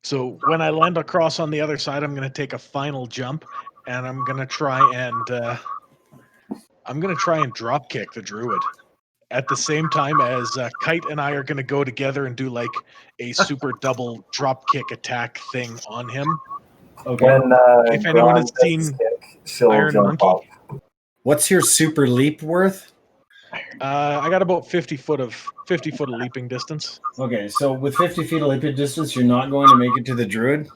So when I land across on the other side, I'm going to take a final jump, and I'm going to try and I'm going to try and drop kick the druid at the same time as Kite and I are going to go together and do like a super double drop kick attack thing on him. Okay. When If anyone Grond has does seen his kick, she'll Iron jump Monkey? up. What's your super leap worth? I got about 50 foot of leaping distance. Okay, so with 50 feet of leaping distance, you're not going to make it to the druid,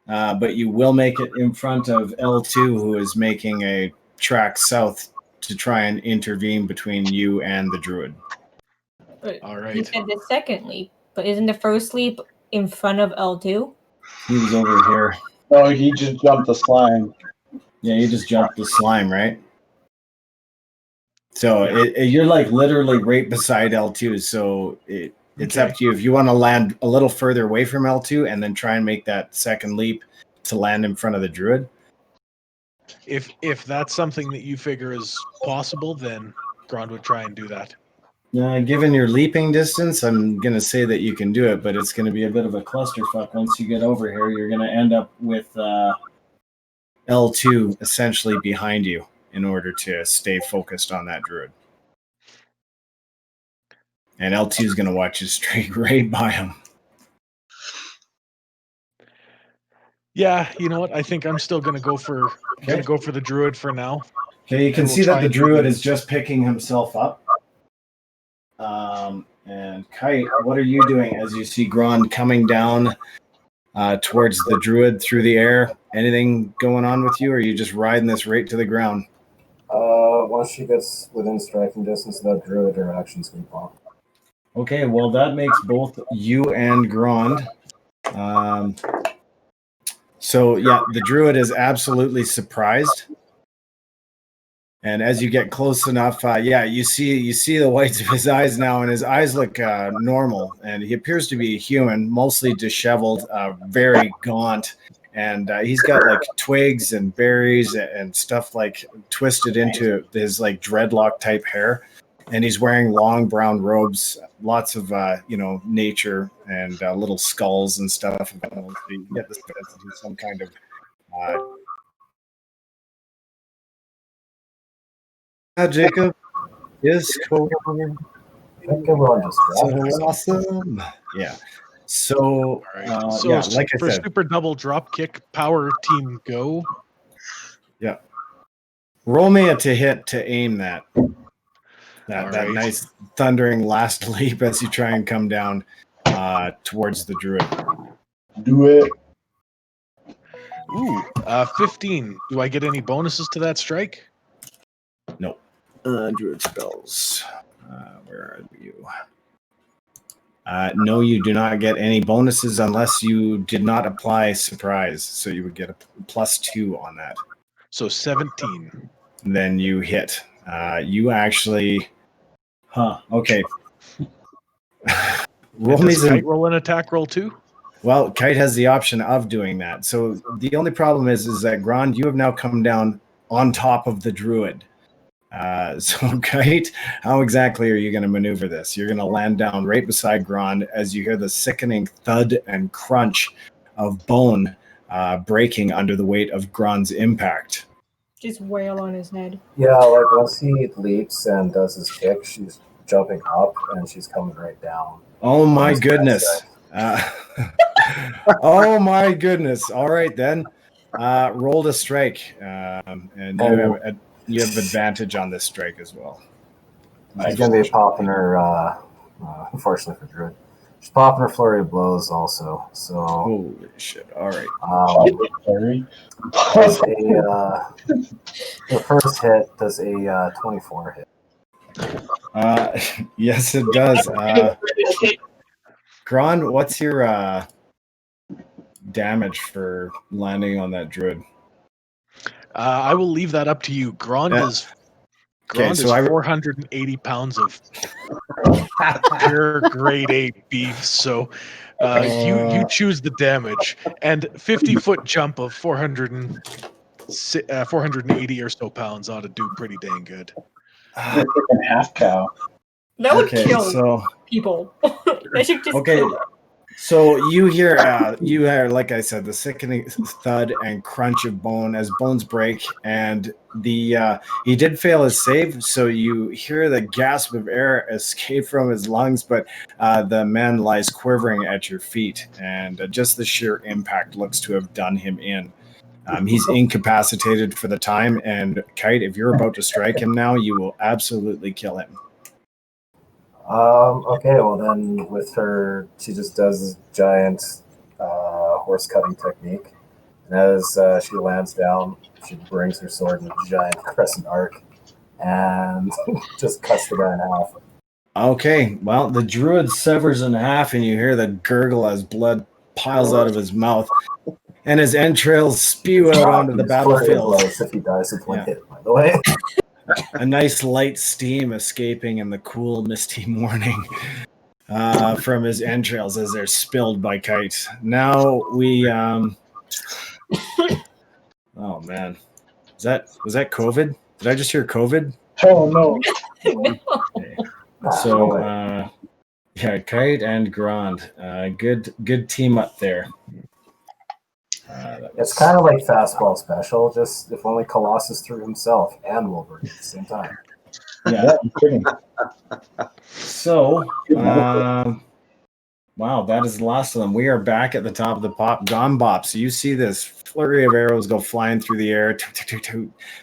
but you will make it in front of L2, who is making a track south to try and intervene between you and the druid. But All he right. said the second leap, but isn't the first leap in front of L2? He was over here. Oh, he just jumped the slime. Yeah, you just jumped the slime, right? So you're like literally right beside L2. So it's Okay. up to you if you want to land a little further away from L2 and then try and make that second leap to land in front of the druid. If that's something that you figure is possible, then Grond would try and do that. Given your leaping distance, I'm going to say that you can do it, but it's going to be a bit of a clusterfuck once you get over here. You're going to end up with L2 essentially behind you in order to stay focused on that druid. And L2 is going to watch you straight right by him. Yeah, you know what? I think I'm still gonna go for the druid for now. Okay, you can And we'll see that try the and do druid the- is just picking himself up. And Kite, what are you doing as you see Grond coming down towards the druid through the air? Anything going on with you, or are you just riding this right to the ground? Once she gets within striking distance of that druid, her actions can pop. Okay, well, that makes both you and Grond. So, yeah, the druid is absolutely surprised. And as you get close enough, you see the whites of his eyes now, and his eyes look normal. And he appears to be human, mostly disheveled, very gaunt. And he's got like twigs and berries and stuff like twisted into his like dreadlock type hair. And he's wearing long brown robes, lots of nature and little skulls and stuff. So you get the sense that he's some kind of Jacob is cool. So awesome. Yeah. So, All right. So like I for said, super double drop kick, power team go. yeah. Roll me a to hit to aim that right. nice thundering last leap as you try and come down towards the druid. Do it. Ooh, 15. Do I get any bonuses to that strike? No. Druid spells. Where are you? No, you do not get any bonuses unless you did not apply surprise. So you would get a +2 on that. So 17. Then you hit. You actually. Okay. Roll me Does some. Kite roll an attack roll too? Well, Kite has the option of doing that. So the only problem is that Grond, you have now come down on top of the druid. So Kite, how exactly are you going to maneuver this? You're going to land down right beside Grond as you hear the sickening thud and crunch of bone breaking under the weight of Grond's impact. Just wail on his head. Yeah, like once he leaps and does his kick, she's jumping up and she's coming right down. Oh my goodness. Oh my goodness. All right then. Roll to strike. And you have advantage on this strike as well. She's going to be popping her, unfortunately for Druid, she's popping her flurry of blows also. So holy shit. All right. The first hit does a 24 hit. Yes, it does. Grond, what's your damage for landing on that druid? I will leave that up to you. Grond is 480 pounds of pure grade A beef. So you choose the damage. And 50-foot jump of 480 or so pounds ought to do pretty dang good. Freaking half cow. That would kill people. That should just kill them. So you hear, like I said, the sickening thud and crunch of bone as bones break, and he did fail his save. So you hear the gasp of air escape from his lungs, but the man lies quivering at your feet, and just the sheer impact looks to have done him in. He's incapacitated for the time, and Kite, if you're about to strike him now, you will absolutely kill him. Okay, well then with her, she just does this giant horse cutting technique. And as she lands down, she brings her sword in a giant crescent arc and just cuts the guy in half. Okay, well, the druid severs in half, and you hear the gurgle as blood piles out of his mouth, and his entrails spew out onto the battlefield. If he dies with one hit, by the way. A nice light steam escaping in the cool, misty morning from his entrails as they're spilled by Kite. Now we... oh, man. Was that COVID? Did I just hear COVID? Oh, no. Okay. So, Kite and Grond. Good team up there. It's kind of like fastball special, just if only Colossus threw himself and Wolverine at the same time. Yeah. So, wow, that is the last of them. We are back at the top of the Bops. So you see this flurry of arrows go flying through the air,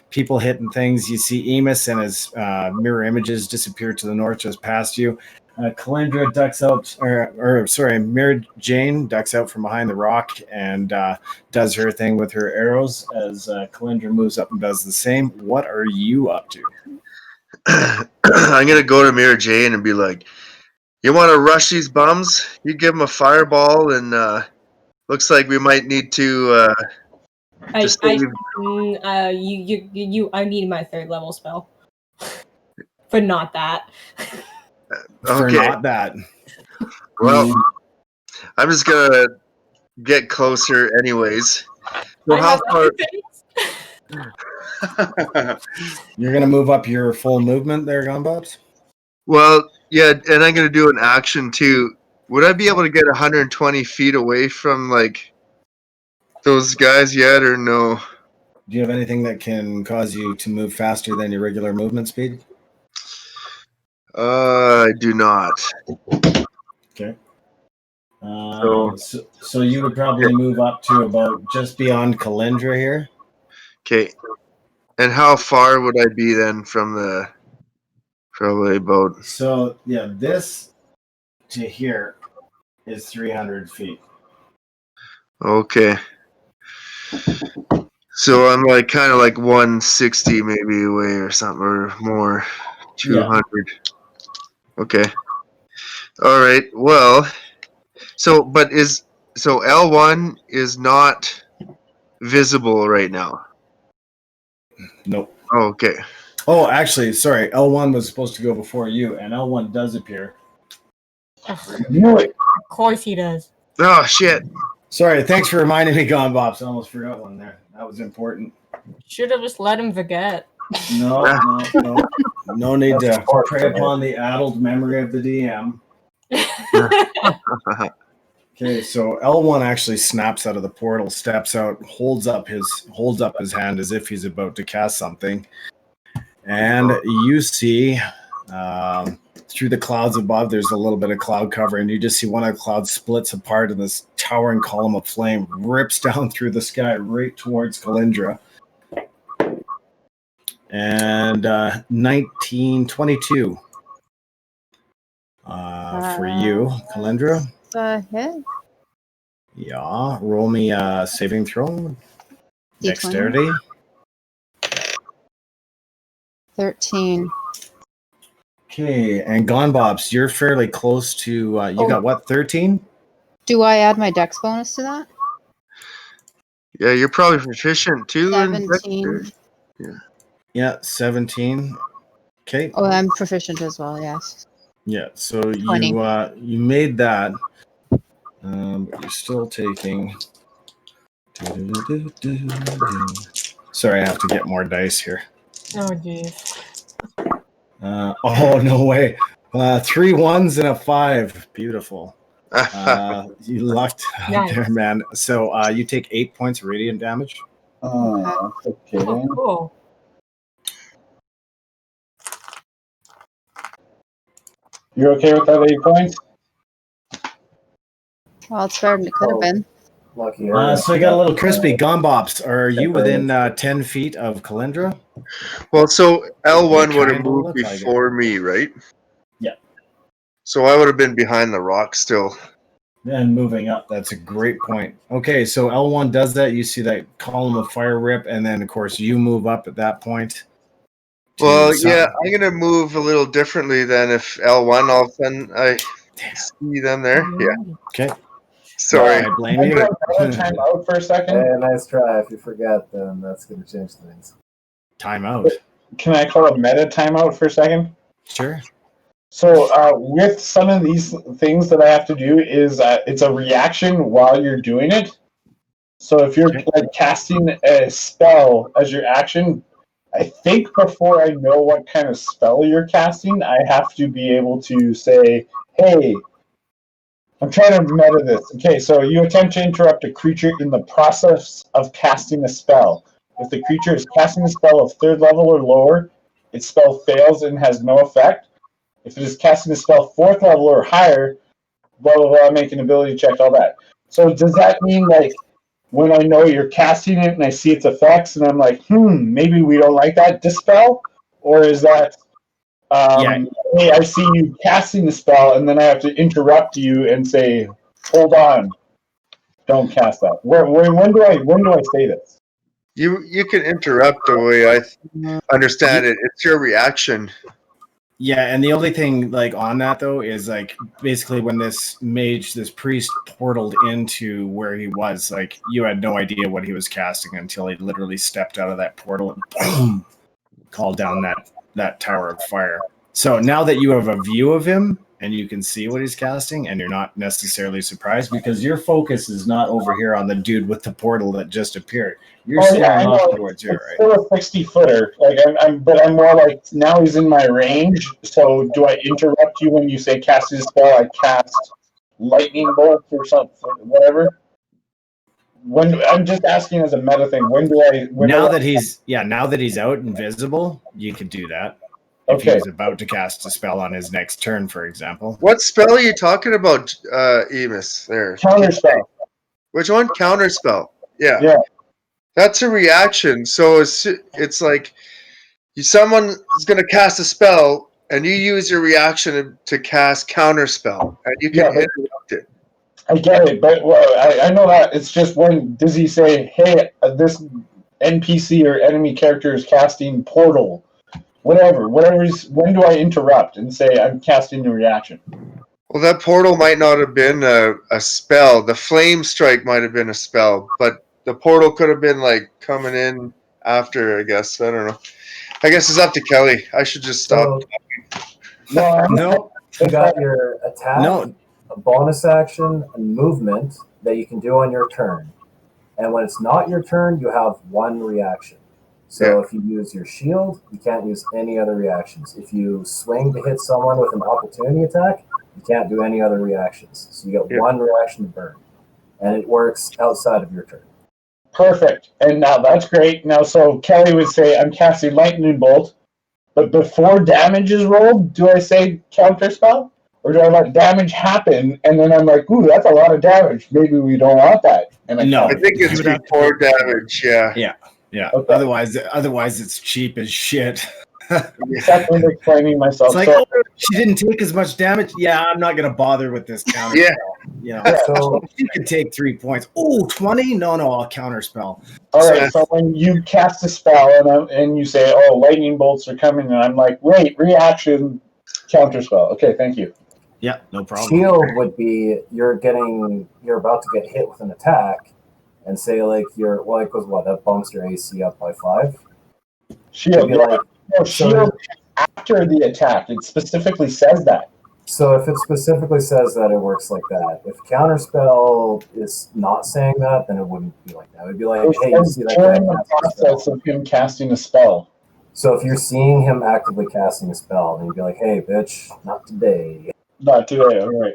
people hitting things. You see Emus and his mirror images disappear to the north just past you. Calyndra ducks out, Mary Jane ducks out from behind the rock and does her thing with her arrows as Calyndra moves up and does the same. What are you up to? I'm going to go to Mary Jane and be like, you want to rush these bums? You give them a fireball, and looks like we might need to... I need my 3rd level spell. But not that. For not that. Well, I'm just gonna get closer anyways. So how far? You're gonna move up your full movement there, Gunbots? Well, yeah, and I'm gonna do an action too. Would I be able to get 120 feet away from like those guys yet, or no? Do you have anything that can cause you to move faster than your regular movement speed? I do not. Okay. So you would probably move up to about just beyond Calyndra here. Okay. And how far would I be then from the probably about? So yeah, this to here is 300 feet. Okay. So I'm like kind of like 160 maybe away or something or more. 200. Yeah. Okay. All right. Well, so L1 is not visible right now. Nope. Oh, okay. Oh, actually, sorry. L1 was supposed to go before you, and L1 does appear. Of course he does. Oh, shit. Sorry. Thanks for reminding me, Gone Bops. I almost forgot one there. That was important. Should have just let him forget. No need to prey upon the addled memory of the DM. Okay, so L1 actually snaps out of the portal, steps out, holds up his hand as if he's about to cast something, and you see through the clouds above. There's a little bit of cloud cover, and you just see one of the clouds splits apart, and this towering column of flame rips down through the sky right towards Calyndra. And 1922 for you, Calyndra. Hit. Yeah, roll me a saving throw. Dexterity. 13. Okay, and Gone Bobs, you're fairly close to. You got what? 13. Do I add my dex bonus to that? Yeah, you're probably proficient too. 17. Yeah, 17. Okay. Oh, I'm proficient as well. Yes. Yeah, so 20. you made that, but you're still taking. Sorry, I have to get more dice here. Oh, jeez. Oh, no way. 3 1s and a 5. Beautiful. You lucked out Nice. there, man. So you take 8 points of radiant damage. Okay. Oh, cool. You're okay with that 8 points? Well, it's better than it could have been. Lucky So you got a little crispy. Bops, are you within 10 feet of Calyndra? Well, so L1 They would have kinda moved look like it. before me, right? Yeah. So I would have been behind the rock still. And moving up, that's a great point. Okay, so L1 does that. You see that column of fire rip, and then, of course, you move up at that point. to Well, the yeah, sun. I'm gonna move a little differently than if L1 all of a sudden I see them there. Yeah. Okay. Sorry. I blame Can I you. go time out for a second? Hey, nice try. If you forget, then that's going to change things. Time out. Can I call a meta timeout for a second? Sure. So with some of these things that I have to do is it's a reaction while you're doing it. So if you're like casting a spell as your action, I think before I know what kind of spell you're casting, I have to be able to say, hey, I'm trying to meta this. Okay, so you attempt to interrupt a creature in the process of casting a spell. If the creature is casting a spell of 3rd level or lower, its spell fails and has no effect. If it is casting a spell 4th level or higher, blah, blah, blah, make an ability check, all that. So does that mean, like, when I know you're casting it and I see its effects and I'm like, maybe we don't like that, dispel? Or is that, hey, I see you casting the spell and then I have to interrupt you and say, hold on, don't cast that. When do I say this? You can interrupt the way I understand it. It's your reaction. Yeah, and the only thing like on that though is like basically when this priest portaled into where he was, like you had no idea what he was casting until he literally stepped out of that portal and boom, called down that tower of fire. So now that you have a view of him and you can see what he's casting, and you're not necessarily surprised because your focus is not over here on the dude with the portal that just appeared. You're staring off towards you, right? Still a 60-footer. Like but I'm more like now he's in my range. So do I interrupt you when you say cast his spell? I cast lightning bolt or something, whatever. When I'm just asking as a meta thing. Now that he's out invisible, you could do that. If Okay. he was about to cast a spell on his next turn, for example. What spell are you talking about, Emus? There. Counterspell. Which one? Counterspell. Yeah. Yeah. That's a reaction. So it's like someone is going to cast a spell, and you use your reaction to cast counterspell, and you can interrupt it. I get it, but I know that it's just when does he say, "Hey, this NPC or enemy character is casting portal," whatever is. When do I interrupt and say I'm casting a reaction? Well, that portal might not have been a spell. The flame strike might have been a spell, but the portal could have been like coming in after. I guess I don't know. I guess it's up to Kelly. I should just stop. No. You got your attack, a bonus action, and movement that you can do on your turn. And when it's not your turn, you have one reaction. So if you use your shield, you can't use any other reactions. If you swing to hit someone with an opportunity attack, you can't do any other reactions. So you get one reaction to burn. And it works outside of your turn. Perfect. And now that's great. Now, so Kelly would say, I'm casting lightning bolt, but before damage is rolled, do I say counterspell? Or do I let damage happen, and then I'm like, ooh, that's a lot of damage. Maybe we don't want that. And I think it's before damage, Yeah. Okay. Otherwise, it's cheap as shit. Exactly explaining myself. It's like, she didn't take as much damage. Yeah, I'm not going to bother with this counter. So you can take 3 points. Oh, 20? No, I'll counterspell. All right, so when you cast a spell and you say, oh, lightning bolts are coming, and I'm like, wait, reaction, counterspell. Okay, thank you. Yeah, no problem. Shield would be you're about to get hit with an attack, and say like that bumps your AC up by 5. Shield, shield after the attack. It specifically says that. So if it specifically says that, it works like that. If counterspell is not saying that, then it wouldn't be like that. It would be like, hey, you see that during the process of him casting a spell. So if you're seeing him actively casting a spell, then you'd be like, hey, bitch, not today. Not today, all right.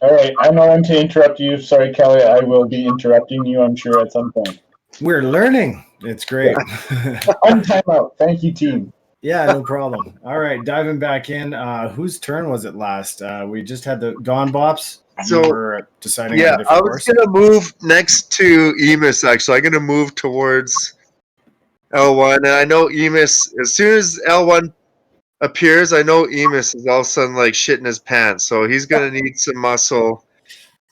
All right, I know when to interrupt you. Sorry, Kelly, I will be interrupting you, I'm sure, at some point. We're learning. It's great. On timeout. Thank you, team. Yeah, no problem. All right, diving back in. Whose turn was it last? We just had the Gone Bops. So, you were deciding on Yeah, a I different was horse. gonna move next to Emus. Actually, I'm gonna move towards L1, and I know Emus. As soon as L1 appears, I know Emus is all of a sudden like shitting his pants. So he's gonna need some muscle.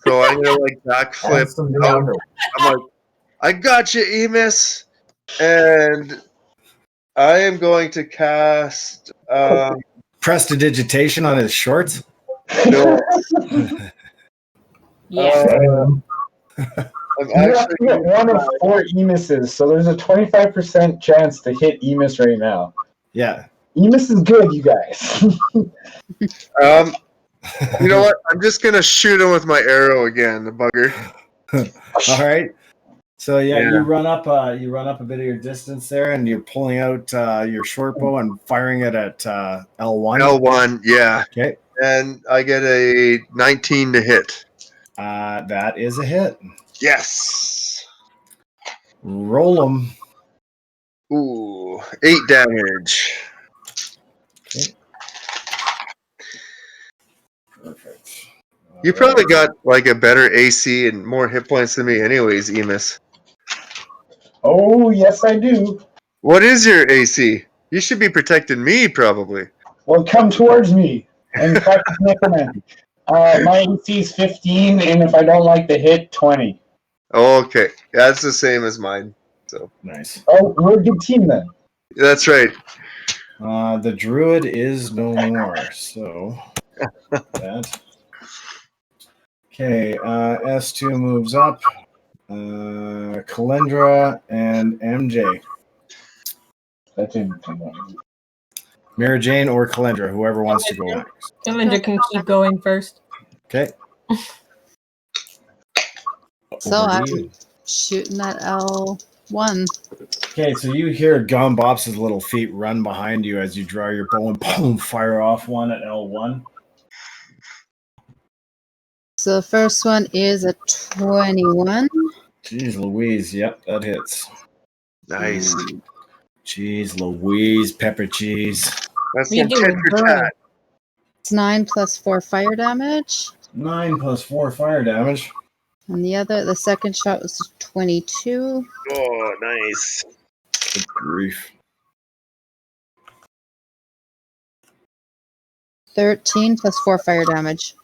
So I'm gonna like backflip. Handsome the Out. under. I'm like, I got you, Emus, and I am going to cast. Prestidigitation on his shorts. No, Yeah. I'm You're actually up to one of 4 Emuses, so there's a 25% chance to hit Emus right now. Yeah. Emus is good, you guys. You know what? I'm just gonna shoot him with my arrow again, the bugger. All right. So yeah, Yeah. you run up a bit of your distance there, and you're pulling out your short bow and firing it at L1. L1, yeah. Okay. And I get a 19 to hit. That is a hit. Yes. Roll them. Ooh, 8 damage. Okay. Perfect. You All probably right. got like a better AC and more hit points than me, anyways, Emus. Oh, yes, I do. What is your AC? You should be protecting me, probably. Well, come towards me and practice Necromancer. My AC is 15, and if I don't like the hit, 20. Oh, okay, that's the same as mine. So Nice. Oh, we're a good team then. that's right. The druid is no more, so that. Okay, S2 moves up. Calyndra and MJ. That didn't come out. Mara Jane or Calyndra, whoever wants to go next. Calyndra can keep going first. Okay. So Over to I'm you. shooting at L1. Okay, so you hear Gone Bops' little feet run behind you as you draw your bow and boom, fire off one at L1. So the first one is a 21. Jeez Louise, yep, that hits. Nice. Jeez Louise, pepper cheese. That's You some do tit it, for girl. tat. It's 9 plus 4 fire damage. 9 plus 4 fire damage. And the second shot was 22. Oh, nice. Good grief. 13 plus 4 fire damage.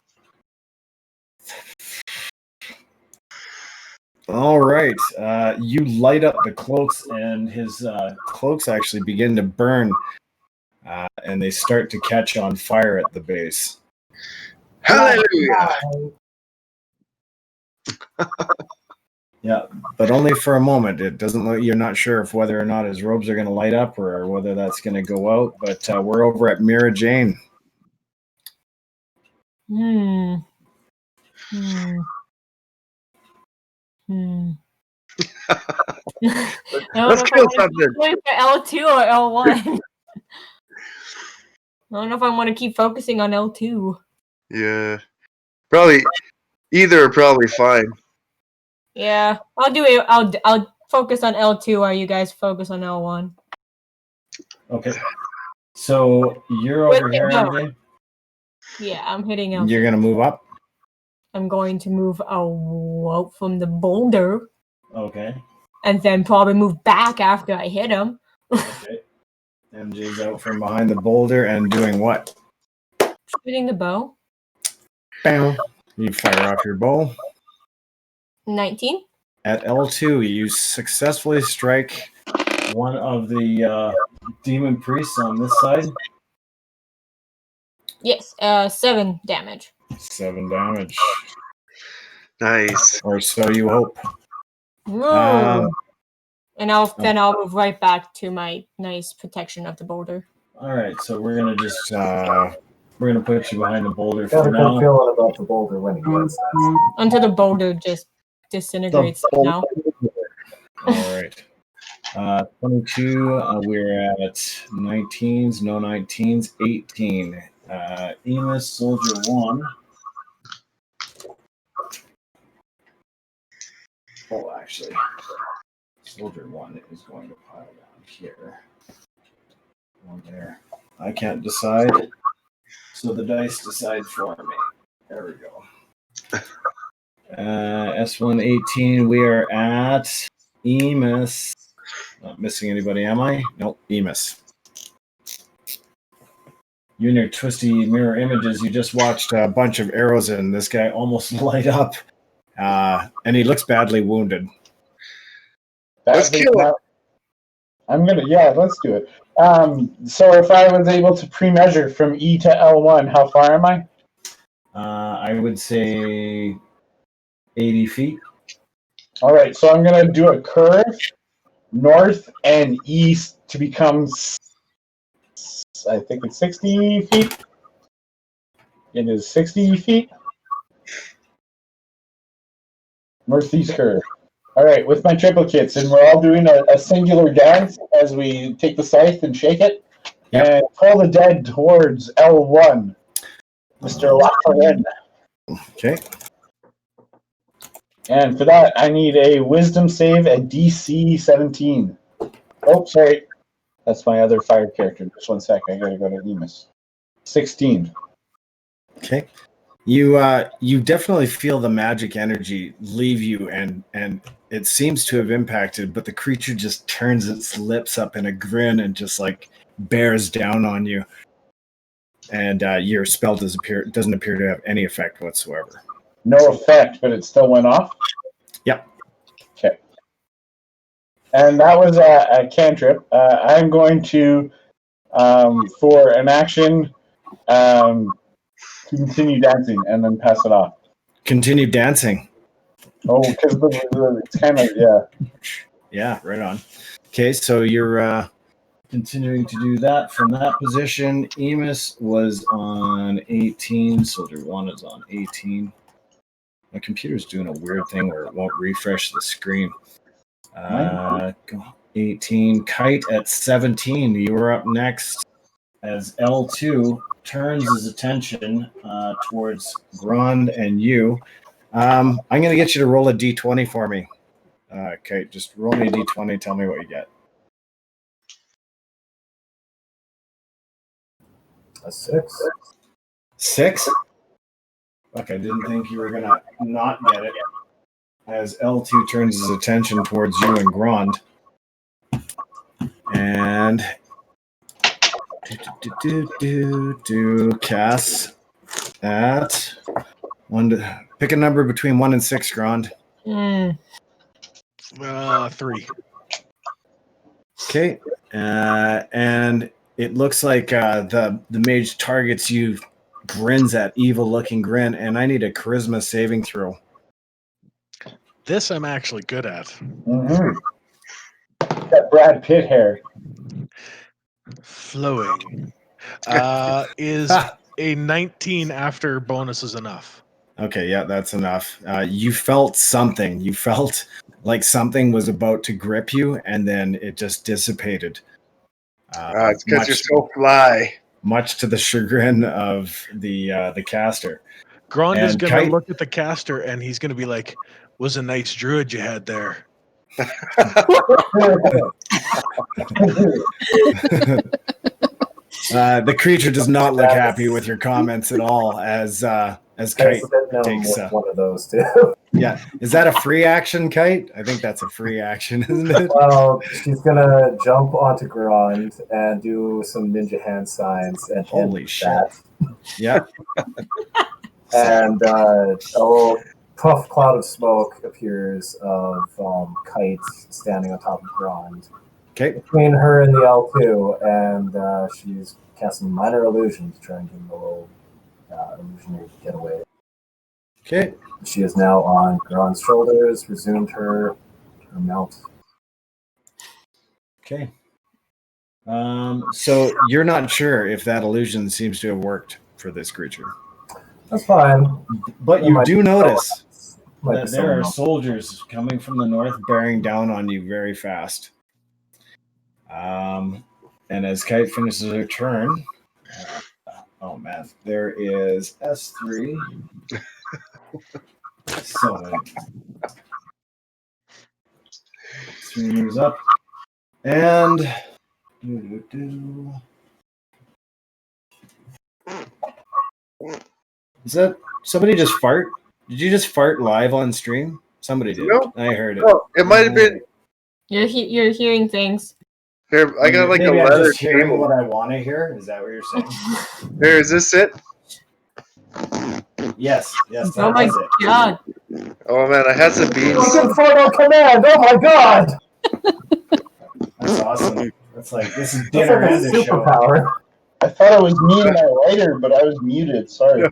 All right. You light up the cloaks, and his cloaks actually begin to burn, and they start to catch on fire at the base. Hallelujah. Yeah, but only for a moment. It doesn't look, you're not sure if whether or not his robes are going to light up or whether that's going to go out, but we're over at Mara Jane. I don't Let's know if I kill want to something. keep going for L2 or L1. I don't know if I want to keep focusing on L2. Yeah. Probably either are probably fine. Yeah, I'll do it. I'll focus on L2 while you guys focus on L1. Okay. So you're With over the here, bow. MJ? Yeah, I'm hitting L2. You're going to move up? I'm going to move out from the boulder Okay. and then probably move back after I hit him. Okay. MJ's out from behind the boulder and doing what? Shooting the bow. Bam. You fire off your bow. 19. At L2, you successfully strike one of the demon priests on this side. Yes, 7 damage. 7 damage. Nice. Or so you hope. Whoa. And I'll move right back to my nice protection of the boulder. All right, so we're gonna just we're gonna put you behind the boulder Got for a good now. feeling about the boulder when he gets this. Until the boulder just disintegrates now. All right. 22. We're at 19s. No 19s. 18. Emus, Soldier 1. Oh, actually, soldier 1 is going to pile down here. One there. I can't decide, so the dice decide for me. There we go. S118, we are at Emus. Not missing anybody, am I? Nope, Emus. You and your twisty mirror images, you just watched a bunch of arrows in this guy almost light up. And he looks badly wounded. Let's kill him. Let's do it. So if I was able to pre-measure from E to L1, how far am I? I would say 80 feet. All right, so I'm going to do a curve north and east to become, I think it's 60 feet. It is 60 feet. Northeast curve. All right, with my triplicates, and we're all doing a singular dance as we take the scythe and shake it, and pull the dead towards L1. Mr. Lachlan. Okay. And for that, I need a wisdom save at DC 17. Oh, sorry. That's my other fire character. Just 1 sec. I gotta go to Emus. 16. Okay. You definitely feel the magic energy leave you, and it seems to have impacted, but the creature just turns its lips up in a grin and just like bears down on you. And your spell doesn't appear to have any effect whatsoever. No effect, but it still went off? Yep. Okay. And that was a cantrip. I'm going to, for an action, continue dancing and then pass it off. Continue dancing. Oh, because it's kind of, yeah. Yeah, right on. Okay, so you're continuing to do that from that position. Emus was on 18. Soldier 1 is on 18. My computer's doing a weird thing where it won't refresh the screen. 18. Kite at 17. You were up next as L2 turns his attention towards Grond and you. I'm going to get you to roll a d20 for me. Okay, just roll me a d20. Tell me what you get. A 6. 6? Okay, didn't think you were going to not get it. As L2 turns his attention towards you and Grond. And cast at 1 pick a number between 1 and 6, Grond. 3. Okay. And it looks like the mage targets you, grins that evil-looking grin, and I need a charisma saving throw. This I'm actually good at. Mm-hmm. That Brad Pitt hair. Flowing. Is a 19 after bonus is enough? Okay, yeah, that's enough. You felt something. You felt like something was about to grip you, and then it just dissipated. It's because you're so fly. Much to the chagrin of the caster. Grond is going Kite, to look at the caster, and he's going to be like, was a nice druid you had there. The creature does not look happy with your comments at all as Kite takes one of those too. Yeah. Is that a free action, Kite? I think that's a free action, isn't it? Well, she's gonna jump onto Grond and do some ninja hand signs and holy shit. Yeah. And a little puff cloud of smoke appears of Kite standing on top of Grond. Okay. Between her and the L2, and she's casting minor illusion to try and give him a little illusionary getaway. Okay. She is now on Grond's shoulders, resumed her mount. Okay. So you're not sure if that illusion seems to have worked for this creature. That's fine. But you do notice Might that be there are someone else. soldiers coming from the north bearing down on you very fast. And as Kite finishes her turn, oh man, there is S3. So 3 moves up. And is that somebody just fart? Did you just fart live on stream? Somebody did. No. I heard it. Oh, it might have been. You're hearing things. Here, I got like maybe a I'm leather just hearing table. what I want to hear. Is that what you're saying? Here, is this it? Yes. That Oh my was it. god. Oh man, I had some beans. Inferno command! Oh my god! That's awesome. That's like this is That's dinner like a and a show. superpower. I thought it was me and my writer, but I was muted. Sorry.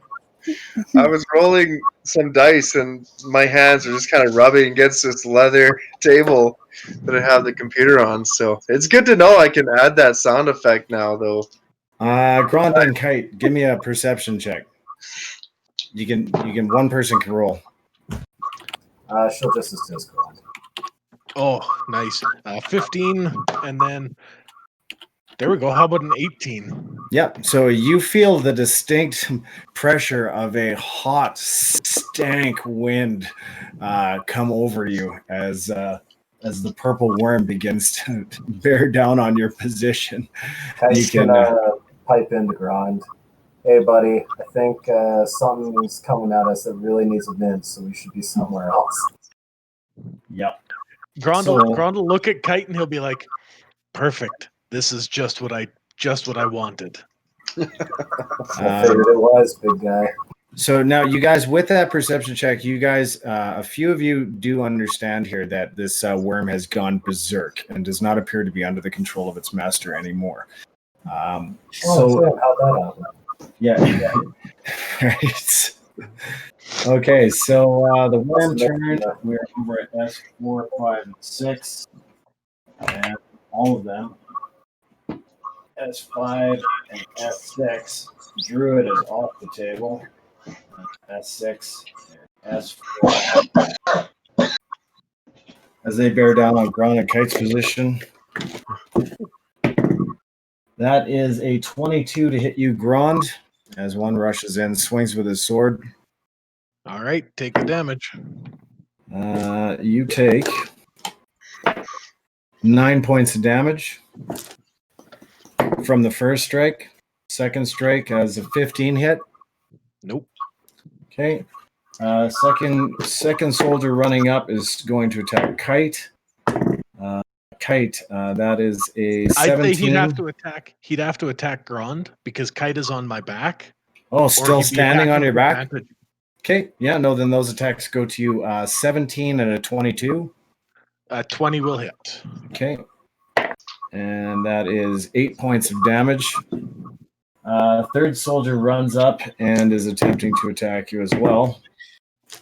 I was rolling some dice and my hands are just kind of rubbing against this leather table that I have the computer on. So it's good to know I can add that sound effect now, though. Grond and Kite, give me a perception check. You can. One person can roll. She'll just assist Grond. Oh, nice. 15, and then there we go. How about an 18? Yep. So you feel the distinct pressure of a hot, stank wind come over you as the purple worm begins to bear down on your position. Kite's gonna pipe into Grond. Hey, buddy, I think something's coming at us that really needs a mint, so we should be somewhere else. Yep. Grond will look at Kite and he'll be like, "Perfect. This is just what I wanted." I figured it was, big guy. So now you guys, with that perception check, you guys, a few of you do understand here that this worm has gone berserk and does not appear to be under the control of its master anymore. How'd that happen? Yeah. Right. Okay, so the worm turn, we're over at S4, 5, and 6, and all of them. S5 and S6. Druid is off the table. S6 and S4. As they bear down on Grond and Kite's position. That is a 22 to hit you, Grond, as one rushes in, swings with his sword. All right, take the damage. You take 9 points of damage from the first strike. Second strike has a 15 hit. Nope. Okay. Second soldier running up is going to attack Kite. Kite, that is a 17. I'd say he'd have to attack Grond because Kite is on my back. Oh, still standing on your back? Advantage. Okay. Yeah, no, then those attacks go to you 17 and a 22. 20 will hit. Okay. And that is 8 points of damage. Third soldier runs up and is attempting to attack you as well.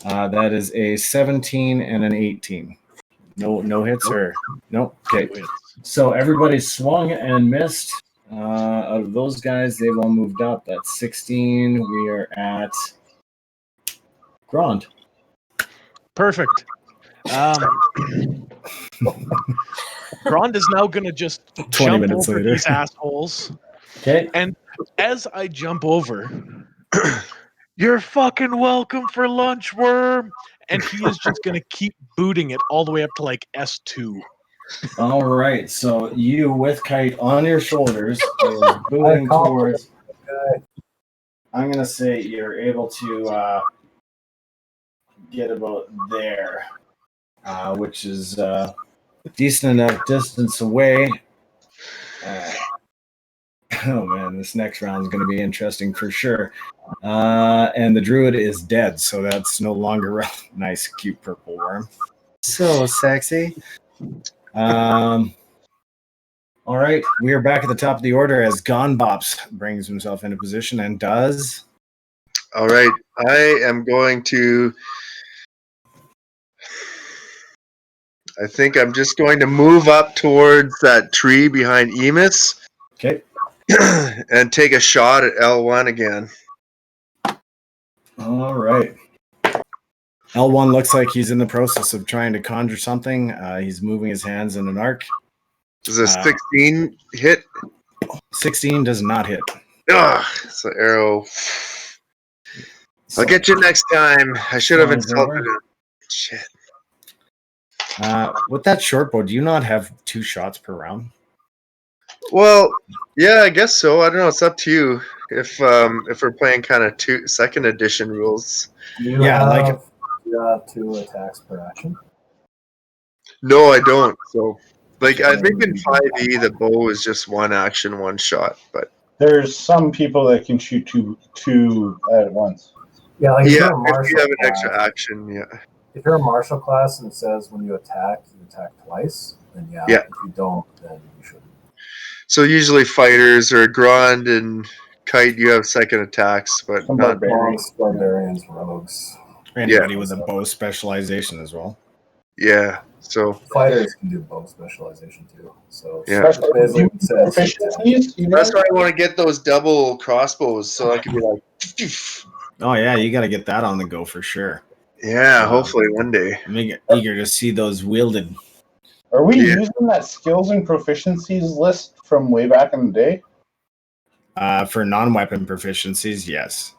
That is a 17 and an 18. No hits or nope. Okay. So everybody swung and missed. Out of those guys, they've all moved up. That's 16. We are at Grond. Perfect. Grond is now going to just 20 jump minutes over later. these assholes. Okay. And as I jump over, you're fucking welcome for lunch, worm. And he is just going to keep booting it all the way up to like S2. All right. So you, with Kite on your shoulders, is moving towards. I'm going to say you're able to get about there, which is decent enough distance away. Oh man, this next round is going to be interesting for sure. And the druid is dead, so that's no longer a nice, cute purple worm. So sexy. All right, we are back at the top of the order as Bops brings himself into position and does. All right, I am going to. I think I'm just going to move up towards that tree behind Emus. Okay. And take a shot at L1 again. All right. L1 looks like he's in the process of trying to conjure something. He's moving his hands in an arc. Does a 16 hit? 16 does not hit. Ugh, it's an arrow. I'll get you next time. I should have insulted him. Shit. With that short bow, do you not have 2 shots per round? Well, yeah, I guess so. I don't know. It's up to you. If we're playing kind of second edition rules. You have 2 attacks per action. No, I don't. So, like, I think in 5e the bow is just 1 action, 1 shot. But There's some people that can shoot two at once. Yeah, like if you have an extra action, yeah. If you're a martial class and it says when you attack twice, then yeah. If you don't, then you shouldn't. So usually fighters or Grond and Kite, you have second attacks, but Some not barbarians, rogues. Anybody with a bow specialization as well. Yeah. So fighters can do bow specialization too. So yeah. That's why I want to get those double crossbows so I can be like. Oh yeah, you got to get that on the go for sure. Yeah, hopefully one day. I'm eager to see those wielded. Are we using that skills and proficiencies list from way back in the day? For non-weapon proficiencies, yes.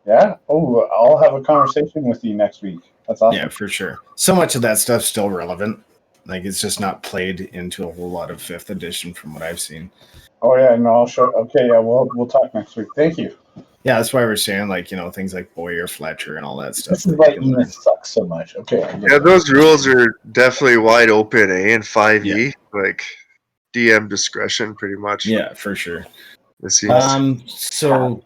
Yeah? Oh, I'll have a conversation with you next week. That's awesome. Yeah, for sure. So much of that stuff's still relevant. Like, it's just not played into a whole lot of 5th edition from what I've seen. Oh, yeah, no, I'll show. Okay, yeah, we'll talk next week. Thank you. Yeah, that's why we're saying, like, you know, things like Boyer, Fletcher, and all that stuff. This is why Emus sucks so much. Okay. Yeah, those rules are definitely wide open, in 5e. Yeah. Like, DM discretion, pretty much. Yeah, for sure. So,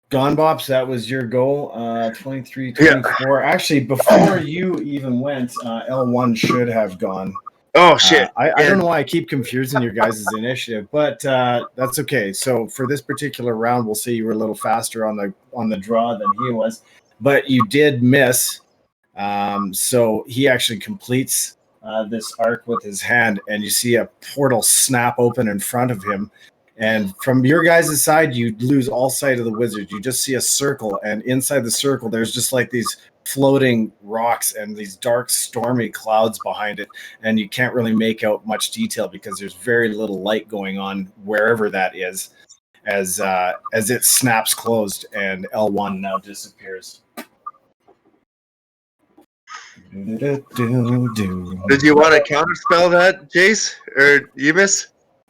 Gone Bops, that was your goal. 23, 24. Yeah. Actually, before you even went, L1 should have gone. Oh, shit. I don't know why I keep confusing your guys' initiative, but that's okay. So for this particular round, we'll say you were a little faster on the draw than he was, but you did miss. So he actually completes this arc with his hand, and you see a portal snap open in front of him. And from your guys' side, you lose all sight of the wizard. You just see a circle, and inside the circle, there's just like these floating rocks and these dark, stormy clouds behind it. And you can't really make out much detail because there's very little light going on wherever that is as it snaps closed, and L1 now disappears. Did you want to counterspell that, Jace? Or Emus?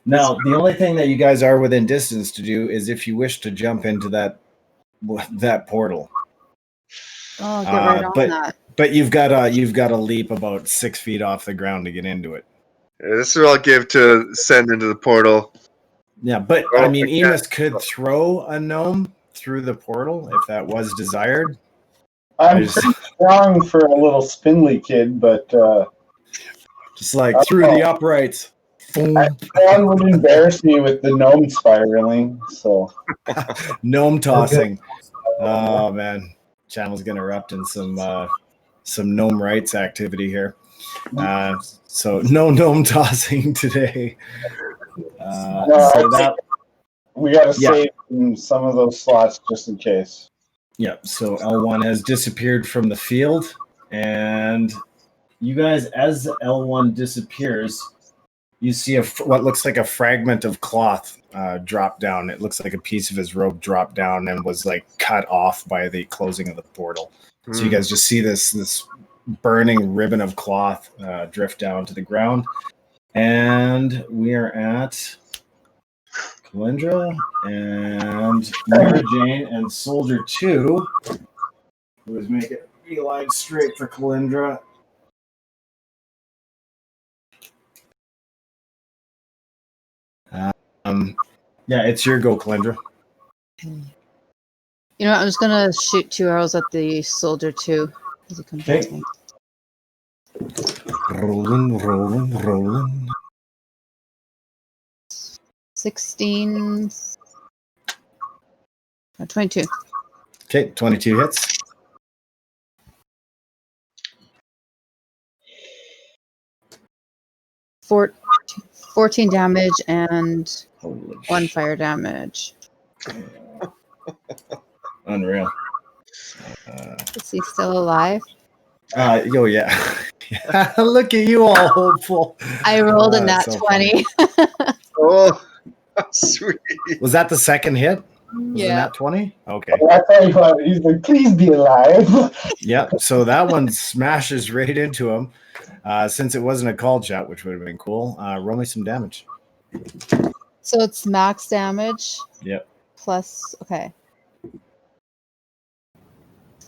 Now, the only thing that you guys are within distance to do is if you wish to jump into that portal. Oh, get right on that. But you've got to leap about 6 feet off the ground to get into it. Yeah, this is what I'll give to send into the portal. Yeah, but I mean, Emus could throw a gnome through the portal if that was desired. I'm pretty strong for a little spindly kid, but just like through the uprights. One would embarrass me with the gnome spiraling. So gnome tossing. Oh man, channel's gonna erupt in some gnome rights activity here. So no gnome tossing today. We got to save some of those slots just in case. Yep. So L1 has disappeared from the field, and you guys, as L1 disappears, you see what looks like a fragment of cloth drop down. It looks like a piece of his robe dropped down and was like cut off by the closing of the portal. So you guys just see this burning ribbon of cloth drift down to the ground. And we are at Calyndra and Mary Jane and Soldier 2, who is making a beeline straight for Calyndra. Yeah, it's your go, Calyndra. You know, I'm just gonna shoot 2 arrows at the Soldier 2 as he comes to me. Rolling. 16. 22. Okay, 22 hits. Four, 14 damage and 1 fire damage. Unreal. Is he still alive? Oh yeah. Look at you, all hopeful. I rolled a nat 20. Oh, sweet. Was that the second hit? Was Yeah. it nat 20? Okay. I tell you what, he's like, please be alive. Yep. So that one smashes right into him. Since it wasn't a called shot, which would have been cool, roll me some damage. So it's max damage. Yep. Plus, okay.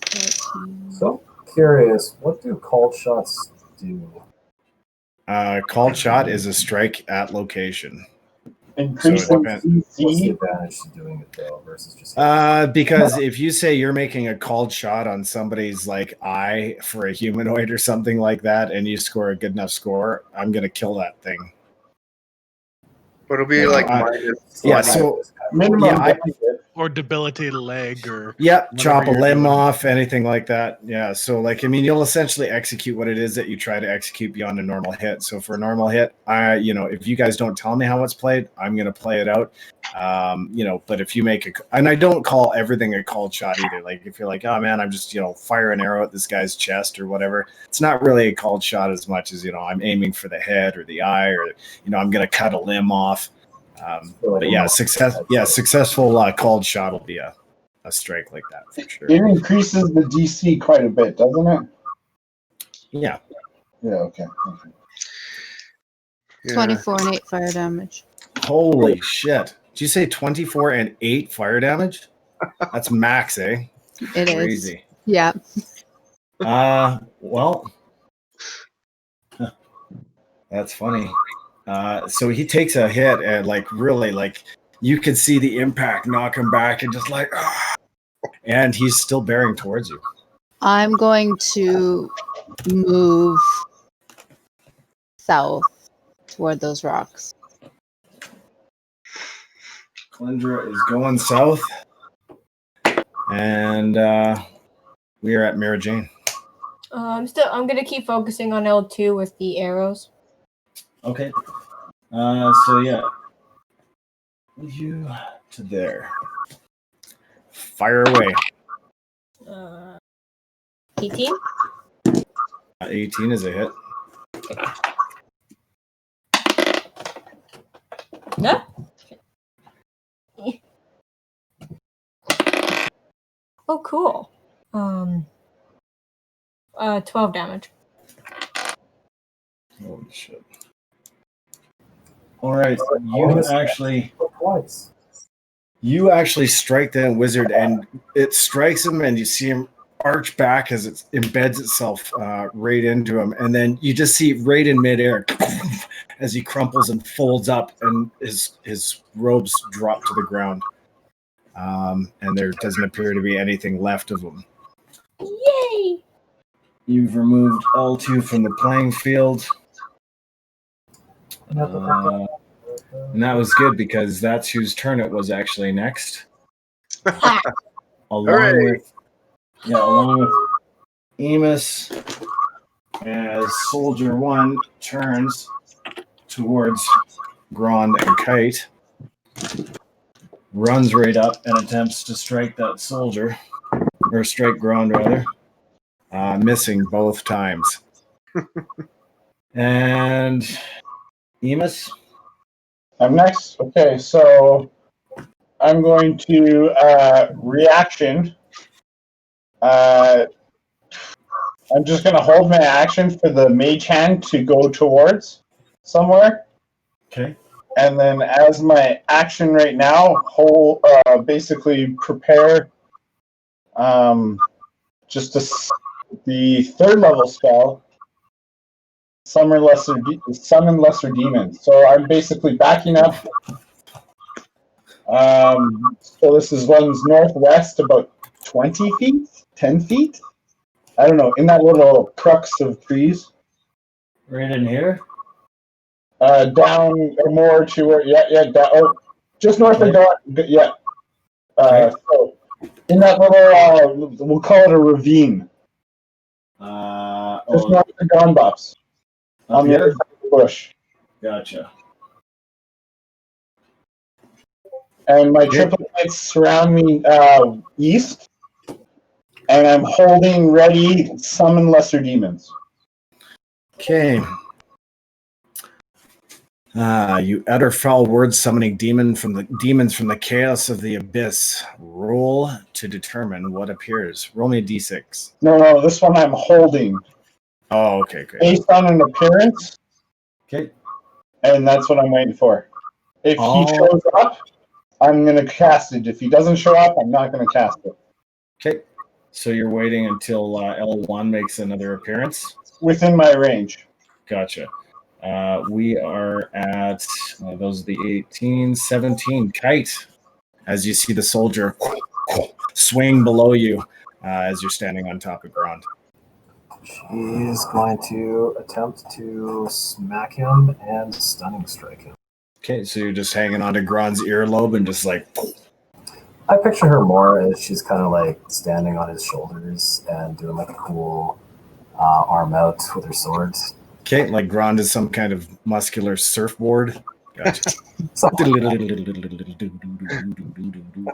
13. So curious, what do called shots do? Called shot is a strike at location. Increase So in it What's the DC. advantage to doing it though versus just Because if you say you're making a called shot on somebody's like eye for a humanoid or something like that, and you score a good enough score, I'm gonna kill that thing. But it'll be Yeah, like I- minus Yeah, 20. so Minimum Yeah, I- benefit. Or debilitate a leg or yeah, chop a you're limb doing. off, anything like that. Yeah, so like I mean, you'll essentially execute what it is that you try to execute beyond a normal hit. So for a normal hit, if you guys don't tell me how it's played, I'm gonna play it out. But if you and I don't call everything a called shot either. Like if you're like, oh man, I'm just fire an arrow at this guy's chest or whatever. It's not really a called shot as much as I'm aiming for the head or the eye or I'm gonna cut a limb off. But yeah, successful called shot will be a strike like that for sure. It increases the DC quite a bit, doesn't it? Yeah. Yeah, okay. Yeah. 24 and 8 fire damage. Holy shit. Did you say 24 and 8 fire damage? That's max, eh? It is. Crazy. Yeah. Well, that's funny. So he takes a hit and really you can see the impact knock him back and just and he's still bearing towards you. I'm going to move south toward those rocks. Calyndra is going south. And we are at Mara Jane. I'm gonna keep focusing on L2 with the arrows. Okay. So yeah. You to there. Fire away. 18. 18 is a hit. No. Oh, cool. 12 damage. Holy shit. All right, you actually strike that wizard, and it strikes him, and you see him arch back as it embeds itself right into him, and then you just see right in midair as he crumples and folds up, and his robes drop to the ground, and there doesn't appear to be anything left of him. Yay! You've removed L2 from the playing field. And that was good because that's whose turn it was actually next. along with Emus, as Soldier 1 turns towards Grond and Kite, runs right up and attempts to strike that soldier, or strike Grond rather, missing both times. And Emus? I'm next. Okay, so I'm going to reaction. I'm just going to hold my action for the mage hand to go towards somewhere. Okay. And then as my action right now, basically prepare the third level spell, summon lesser demons. So I'm basically backing up. So this runs northwest about 20 feet, 10 feet. I don't know, in that little crux of trees. Right in here? Down or more to where, just north of Dawn, yeah. So in that little, we'll call it a ravine. Just north of Dawn, Bops. On the other side of the bush. Gotcha. And my triplets surround me east, and I'm holding ready summon lesser demons. Okay. You utter foul words summoning demons from the chaos of the abyss. Roll to determine what appears. Roll me a d6. No, this one I'm holding. Oh, okay, great. based on an appearance, Okay. and that's what I'm waiting for. If he Oh. shows up, I'm going to cast it. If he doesn't show up, I'm not going to cast it. Okay. So you're waiting until L1 makes another appearance? Within my range. Gotcha. We are at, those are the 18, 17. Kite, as you see the soldier swing below you as you're standing on top of Grond. She's going to attempt to smack him and stunning strike him. Okay, so you're just hanging onto Grond's earlobe and just like... I picture her more as she's kind of like standing on his shoulders and doing like a cool arm out with her sword. Okay, like Grond is some kind of muscular surfboard. Gotcha. Something like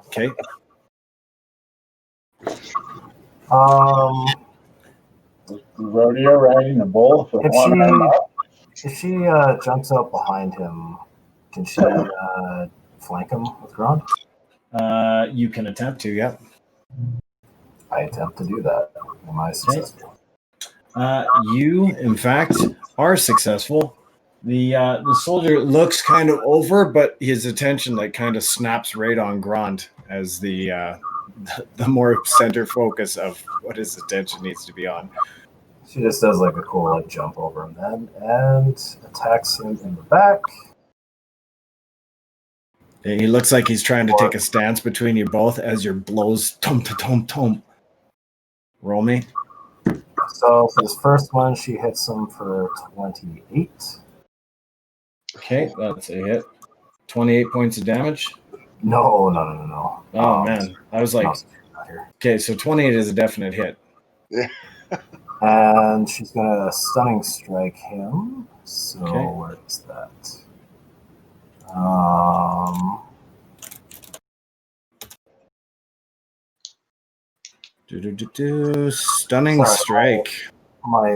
Okay. Rodeo riding a bull with one arm up. If she jumps out behind him, can she flank him with Grond? You can attempt to, yeah. I attempt to do that. Am I successful? You, in fact, are successful. The soldier looks kind of over, but his attention like kind of snaps right on Grond as the more center focus of what his attention needs to be on. She just does like a cool like jump over him then and attacks him in the back. And he looks like he's trying to take a stance between you both as your blows tom. Roll me. So for this first one, she hits him for 28. Okay, that's a hit. 28 points of damage. No. Oh man, I was like, no, not here. okay, so 28 is a definite hit. And she's gonna stunning strike him. So Okay. where is that? Stunning Sorry. strike. My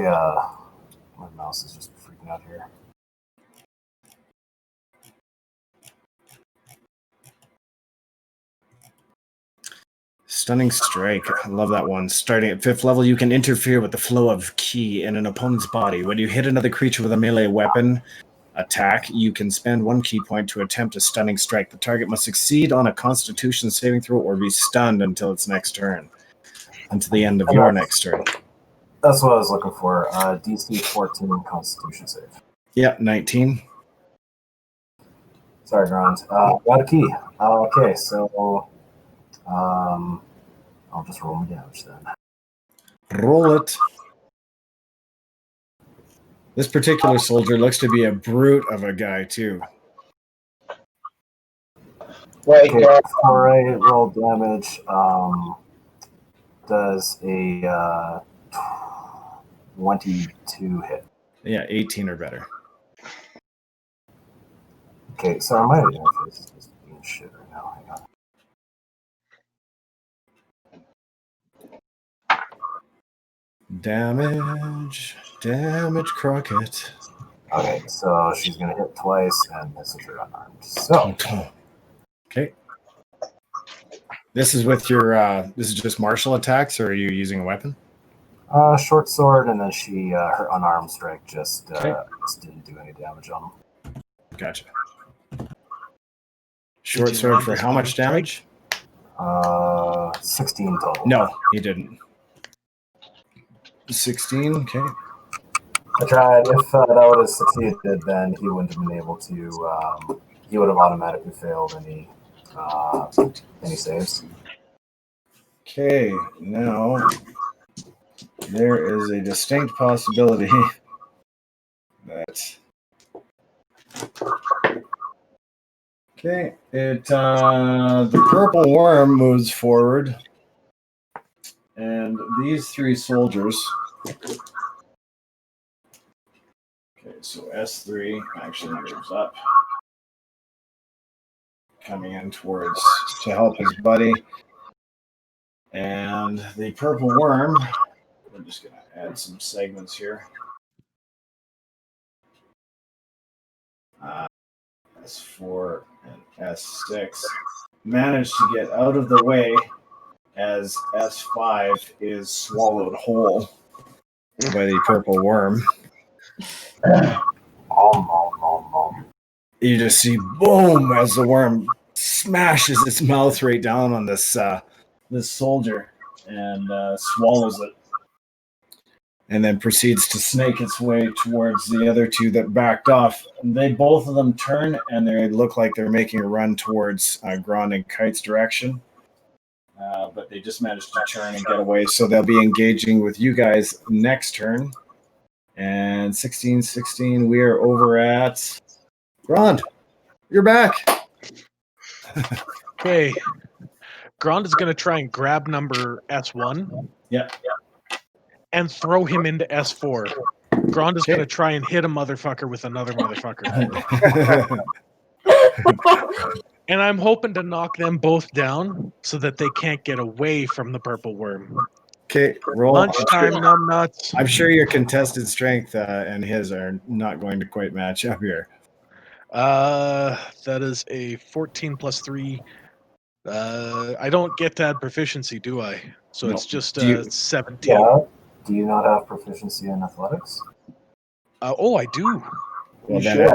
mouse is just freaking out here. Stunning strike. I love that one. Starting at 5th level, you can interfere with the flow of ki in an opponent's body. When you hit another creature with a melee weapon attack, you can spend 1 ki point to attempt a stunning strike. The target must succeed on a Constitution saving throw or be stunned until its next turn. Until the end of your next turn. That's what I was looking for. DC 14 Constitution save. Yeah, 19. Sorry, Grond. Got a key. Okay, so I'll just roll my damage then. Roll it. This particular soldier looks to be a brute of a guy, too. Like, Okay, before I roll damage, does a 22 hit? Yeah, 18 or better. Okay, so I might have this is just being shit right now. Hang on. Damage, Crockett. Okay, so she's gonna hit twice and miss with her unarmed. So okay. This is with your this is just martial attacks, or are you using a weapon? short sword, and then she her unarmed strike just didn't do any damage on him. Gotcha. Short sword for how much damage? 16 total. No, he didn't. 16, okay. I tried. If that would have succeeded, then he wouldn't have been able to. He would have automatically failed any saves. Okay, now there is a distinct possibility that. Okay, the purple worm moves forward, and these 3 soldiers. Okay, so S3 actually moves up, coming in towards to help his buddy. And the purple worm, we're just going to add some segments here. S4 and S6 managed to get out of the way as S5 is swallowed whole by the purple worm. You just see boom as the worm smashes its mouth right down on this soldier and swallows it, and then proceeds to snake its way towards the other two that backed off. They both of them turn, and they look like they're making a run towards Grond and Kite's direction. But they just managed to turn and get away, so they'll be engaging with you guys next turn. And 16, we are over at Grond. You're back. Okay. Grond is going to try and grab number S1. Yep. And throw him into S4. Grond is going to try and hit a motherfucker with another motherfucker. And I'm hoping to knock them both down so that they can't get away from the purple worm. Okay, roll. Lunchtime, numbnuts. I'm sure your contested strength and his are not going to quite match up here. That is a 14 plus 3. I don't get to add proficiency, do I? So No. it's just 17. Yeah. Do you not have proficiency in athletics? Oh, I do. Well, You then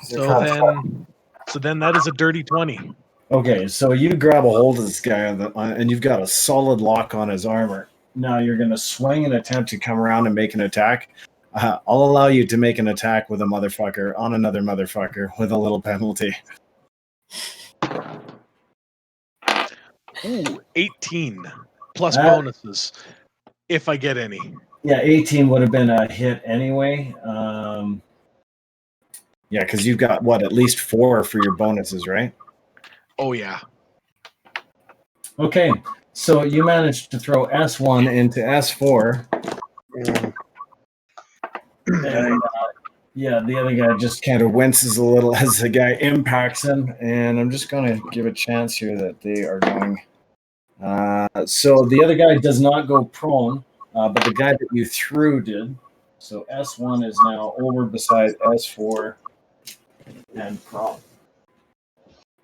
should. So then that is a dirty 20. Okay, so you grab a hold of this guy and you've got a solid lock on his armor. Now you're going to swing and attempt to come around and make an attack. I'll allow you to make an attack with a motherfucker on another motherfucker with a little penalty. Ooh, 18 plus bonuses if I get any. Yeah, 18 would have been a hit anyway. Yeah, because you've got, at least 4 for your bonuses, right? Oh, yeah. Okay, so you managed to throw S1 into S4. And, the other guy just kind of winces a little as the guy impacts him. And I'm just going to give a chance here that they are going. So the other guy does not go prone, but the guy that you threw did. So S1 is now over beside S4 and prone.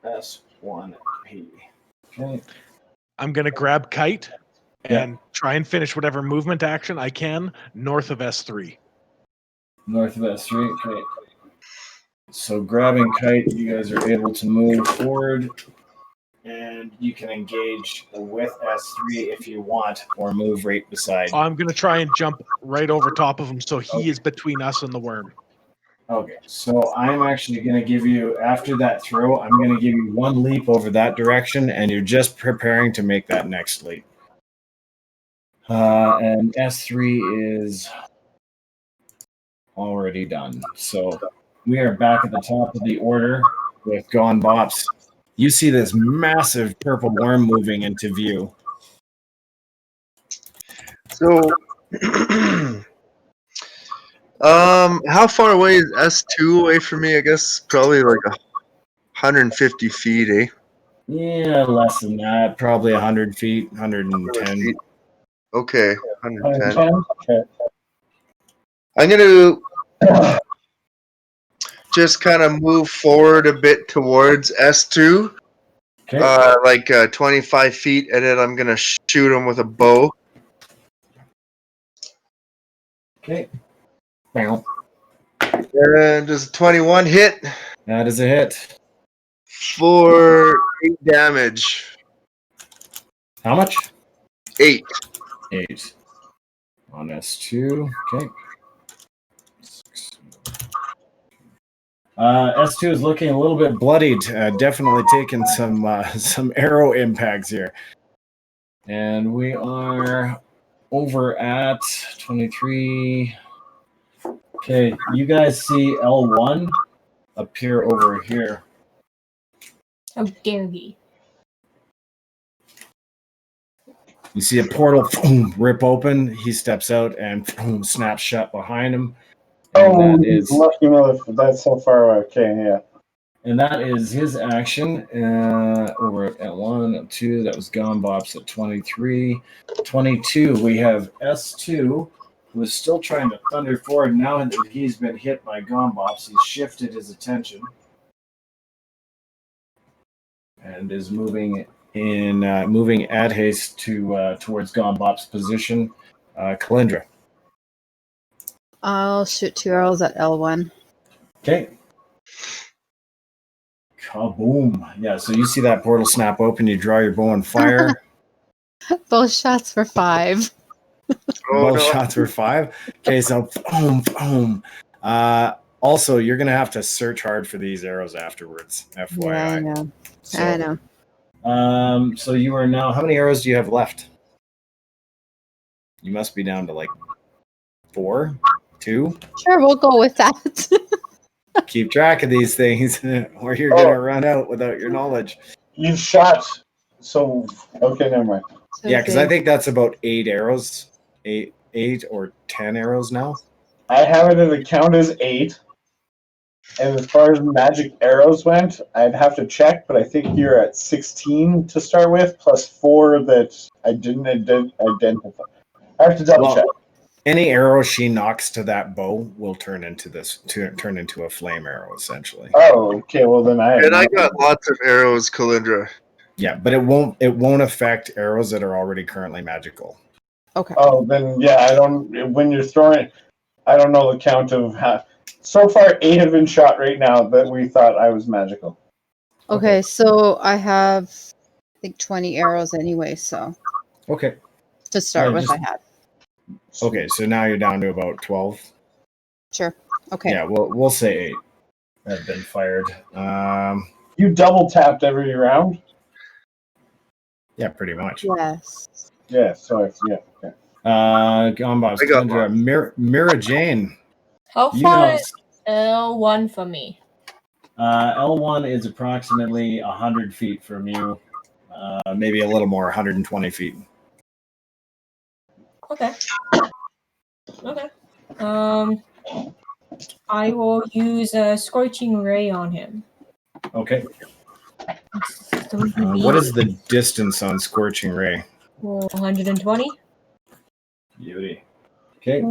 S1P. Okay. I'm going to grab Kite and try and finish whatever movement action I can north of S3. North of S3, okay. So grabbing Kite, you guys are able to move forward, and you can engage with S3 if you want, or move right beside. I'm going to try and jump right over top of him so he is between us and the worm. Okay, so I'm actually going to give you, after that throw, I'm going to give you 1 leap over that direction, and you're just preparing to make that next leap. And S3 is already done. So we are back at the top of the order with Gone Bops. You see this massive purple worm moving into view. So, how far away is S2 away from me? I guess probably like 150 feet, eh? Yeah, less than that. Probably 100 feet, 110. Okay, 110. 110? Okay. I'm going to just kind of move forward a bit towards S2, Okay. like 25 feet, and then I'm going to shoot him with a bow. Okay. Bow. And does a 21 hit That is a hit. for 8 damage. How much? 8. 8. On S2. Okay. S2 is looking a little bit bloodied. Definitely taking some arrow impacts here. And we are over at 23. Okay, you guys see L1 appear over here. How dare he? You see a portal rip open. He steps out and snaps shut behind him. And that is lucky mother. That's so far away. Okay, yeah. And that is his action. Over at 1, at 2, that was Gone Bops at 23. 22, we have S2, who is still trying to thunder forward. Now that he's been hit by Gone Bops, he's shifted his attention and is moving at haste towards Gone Bops' position. Calyndra. I'll shoot 2 arrows at L1. Okay. Kaboom. Yeah, so you see that portal snap open, you draw your bow and fire. Both shots for 5. Both shots for 5. Okay, so boom, boom. Also, you're going to have to search hard for these arrows afterwards, FYI. Yeah, I know. So, I know. So you are now, how many arrows do you have left? You must be down to like 4, 2. Sure, we'll go with that. Keep track of these things, or you're going to run out without your knowledge. You shot. So, okay, never mind. Yeah, because I think that's about 8 arrows. 8 or 10 arrows now. I have it as a count as 8. And as far as magic arrows went, I'd have to check, but I think you're at 16 to start with, plus 4 that I didn't identify. I have to double check. Any arrow she knocks to that bow will turn into a flame arrow, essentially. Oh, okay. Well, then I got lots of arrows, Calyndra. Yeah, but it won't affect arrows that are already currently magical. Okay. Oh, then yeah, I don't. When you're throwing, I don't know the count of how. So far, 8 have been shot right now that we thought I was magical. Okay, so I have, I think, 20 arrows anyway. So. Okay. To start with, I had. Okay, so now you're down to about 12. Sure. Okay. Yeah, we'll say 8 have been fired. You double tapped every round? Yeah, pretty much. Yes. Yeah, so okay. Bops, I got Mira Jane. How far is L1 from me? L1 is approximately 100 feet from you. Maybe a little more, 120 feet. Okay. I will use a Scorching Ray on him. Okay. What is the distance on Scorching Ray? 120. Beauty. Okay.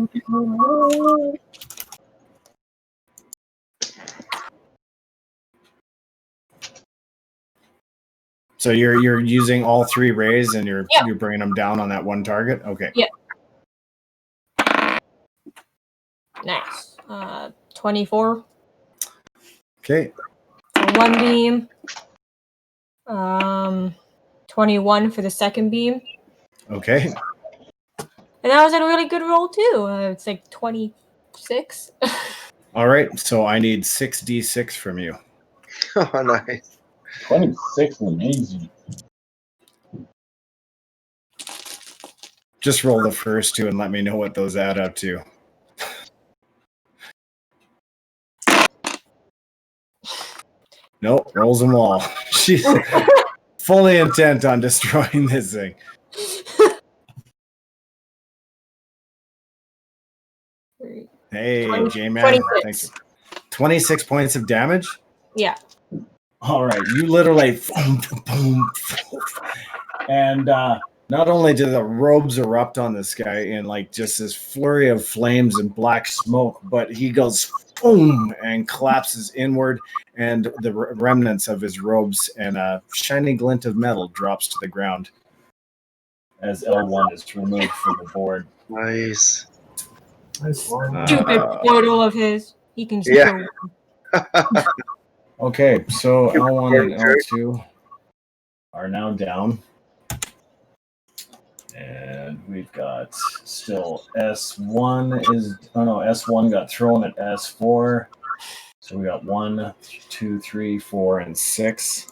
So you're using all 3 rays and you're bringing them down on that one target? Okay. Yeah. Nice. 24. Okay. For one beam. 21 for the second beam. Okay. And that was a really good roll too. It's like 26. All right. So I need 6d6 from you. Oh, nice. 26 is amazing. Just roll the first 2 and let me know what those add up to. Nope, rolls them all. She's fully intent on destroying this thing. Hey, J-Man. Thank you. 26 points of damage? Yeah. All right, you literally boom, boom, boom. And not only do the robes erupt on this guy in like just this flurry of flames and black smoke, but he goes boom and collapses inward, and the remnants of his robes and a shiny glint of metal drops to the ground as L1 is removed from the board. Nice. Stupid portal of his. He can just go. Okay, so L1 and L2 are now down. And we've got still S1 got thrown at S4. So we got 1, 2, 3, 4, and 6.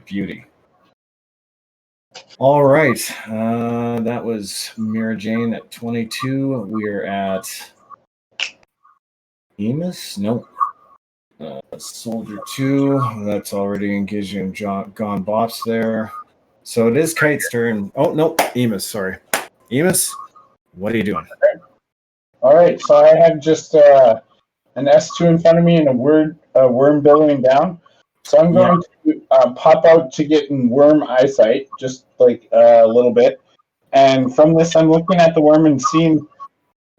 Beauty. All right. That was Mira Jane at 22. We're at Emus? Nope. Soldier 2. That's already engaging Gone Bops there. So it is Kite's turn. Oh, no. Emus, sorry. Emus, what are you doing? All right, so I have just an S2 in front of me and a worm billowing down. So I'm going to pop out to get in worm eyesight, just like a little bit. And from this, I'm looking at the worm and seeing,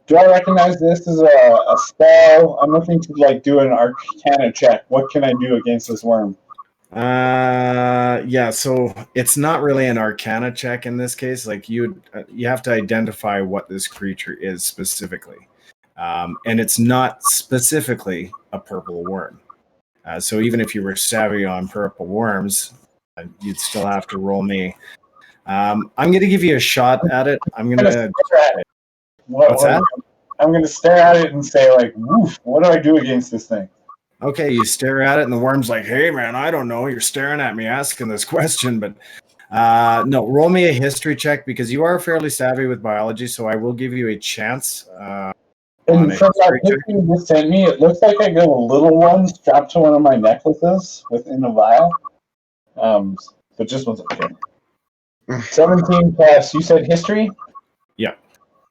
do I recognize this as a spell? I'm looking to like do an Arcana check. What can I do against this worm? Yeah, so it's not really an Arcana check in this case. Like you have to identify what this creature is specifically, and it's not specifically a purple worm. So even if you were savvy on purple worms, you'd still have to roll me. I'm going to give you a shot at it. I'm going to stare at it. What's that? I'm going to stare at it and say, like, woof, what do I do against this thing? Okay, you stare at it, and the worm's like, hey, man, I don't know. You're staring at me asking this question. But no, roll me a history check because you are fairly savvy with biology, so I will give you a chance. And from that picture you just sent me, it looks like I got a little one strapped to one of my necklaces within a vial. But just one second. 17 plus, you said history? Yeah.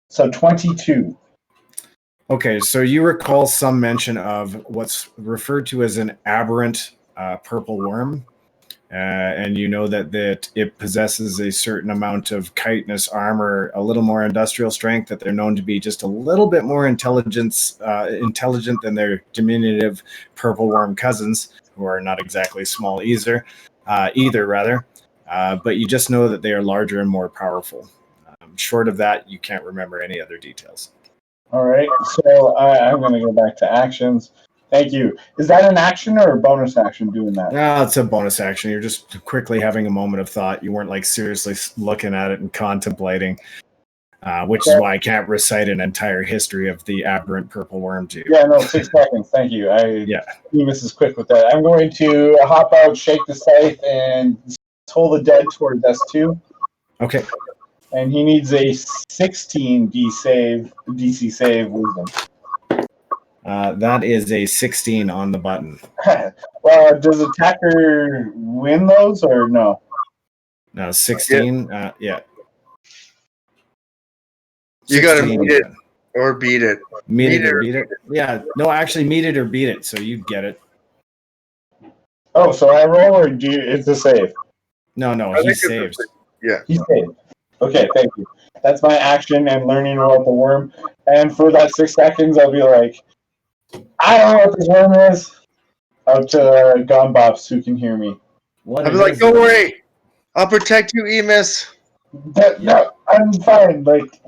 So 22. Okay, so you recall some mention of what's referred to as an aberrant purple worm, and you know that it possesses a certain amount of chitinous armor, a little more industrial strength, that they're known to be just a little bit more intelligent than their diminutive purple worm cousins, who are not exactly small either. But you just know that they are larger and more powerful. Short of that, you can't remember any other details. All right, so I'm going to go back to actions. Thank you. Is that an action or a bonus action doing that? No, it's a bonus action. You're just quickly having a moment of thought. You weren't like seriously looking at it and contemplating, which is why I can't recite an entire history of the aberrant purple worm to you. Yeah, no, 6 seconds. Thank you. Emus is quick with that. I'm going to hop out, shake the scythe, and pull the dead towards S2. Okay. And he needs a 16 DC save wisdom. That is a 16 on the button. Well, does attacker win those or no? No, 16. Yeah. You got to meet it or beat it. Meet it or beat it. Yeah. No, actually, meet it or beat it. So you get it. Oh, so I roll or do it's a save? No, he saves. Yeah. He saved. Okay, thank you. That's my action and learning about the worm. And for that 6 seconds, I'll be like, I don't know what this worm is. Out to Bops, who can hear me. I'll be like, don't worry. I'll protect you, Emus. No, I'm fine. Like,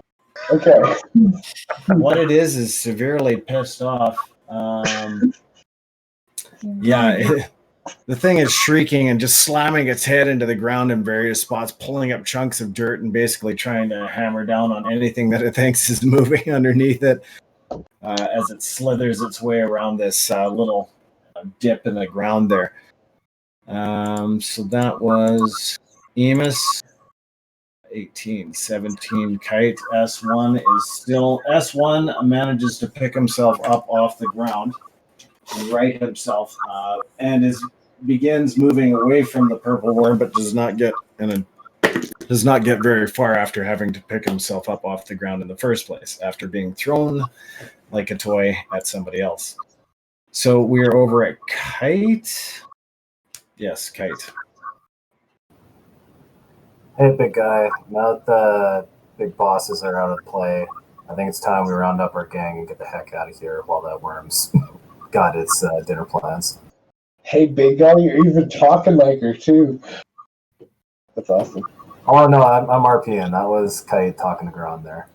okay. What it is severely pissed off. The thing is shrieking and just slamming its head into the ground in various spots, pulling up chunks of dirt and basically trying to hammer down on anything that it thinks is moving underneath it as it slithers its way around this little dip in the ground there. So that was Emus. 18, 17, Kite. S1 is still... S1 manages to pick himself up off the ground and right himself and begins moving away from the purple worm, but does not get very far after having to pick himself up off the ground in the first place, after being thrown like a toy at somebody else. So we're over at Kite. Yes, Kite. Hey, big guy. Now that the big bosses are out of play, I think it's time we round up our gang and get the heck out of here while that worm's got its dinner plans. Hey, big guy, you're even talking like her, too. That's awesome. Oh, no, I'm RPing. That was Kite talking to Grond there.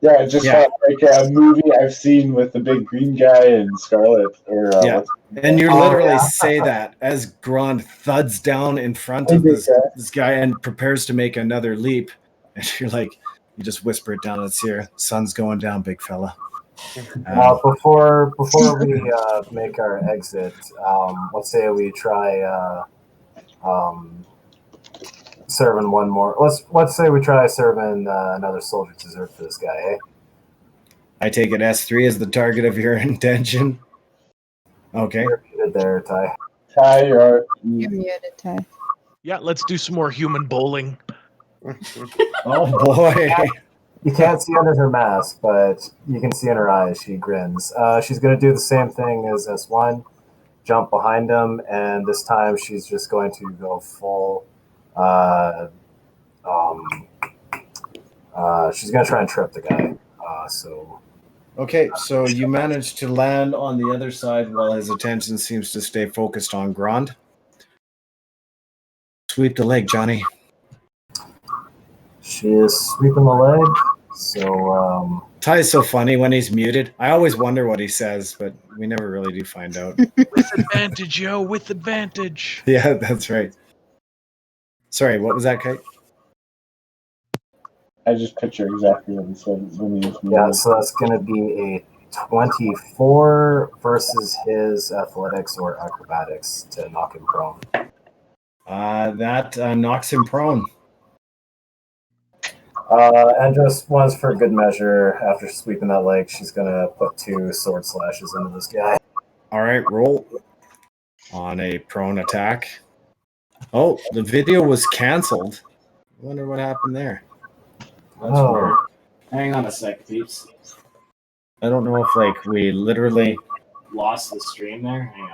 Yeah, it just felt like a movie I've seen with the big green guy and Scarlet. And you literally say that as Grond thuds down in front of this guy and prepares to make another leap. And you're like, you just whisper it down its ear. Sun's going down, big fella. Before we make our exit, let's say we try serving one more. Let's say we try serving another soldier dessert for this guy. Eh? I take it S3 is the target of your intention. Okay. You're muted there, Ty. Ty, You're muted, Ty. Yeah, let's do some more human bowling. Oh boy. You can't see under her mask, but you can see in her eyes she grins. She's going to do the same thing as S1, jump behind him, and this time she's just going to go full. She's going to try and trip the guy. Okay, so you managed to land on the other side while his attention seems to stay focused on Grond. Sweep the leg, Johnny. She is sweeping the leg. So, Ty's so funny when he's muted. I always wonder what he says, but we never really do find out. With advantage, yo, with advantage. Yeah, that's right. Sorry, what was that, Kite? I just picture exactly what he said when he was yeah, muted. so that's going to be a 24 versus his athletics or acrobatics to knock him prone. That knocks him prone. And just once for good measure, after sweeping that leg, she's going to put 2 sword slashes into this guy. All right, roll on a prone attack. Oh, the video was canceled. I wonder what happened there. That's weird. Hang on a sec, peeps. I don't know if we literally lost the stream there. Hang on.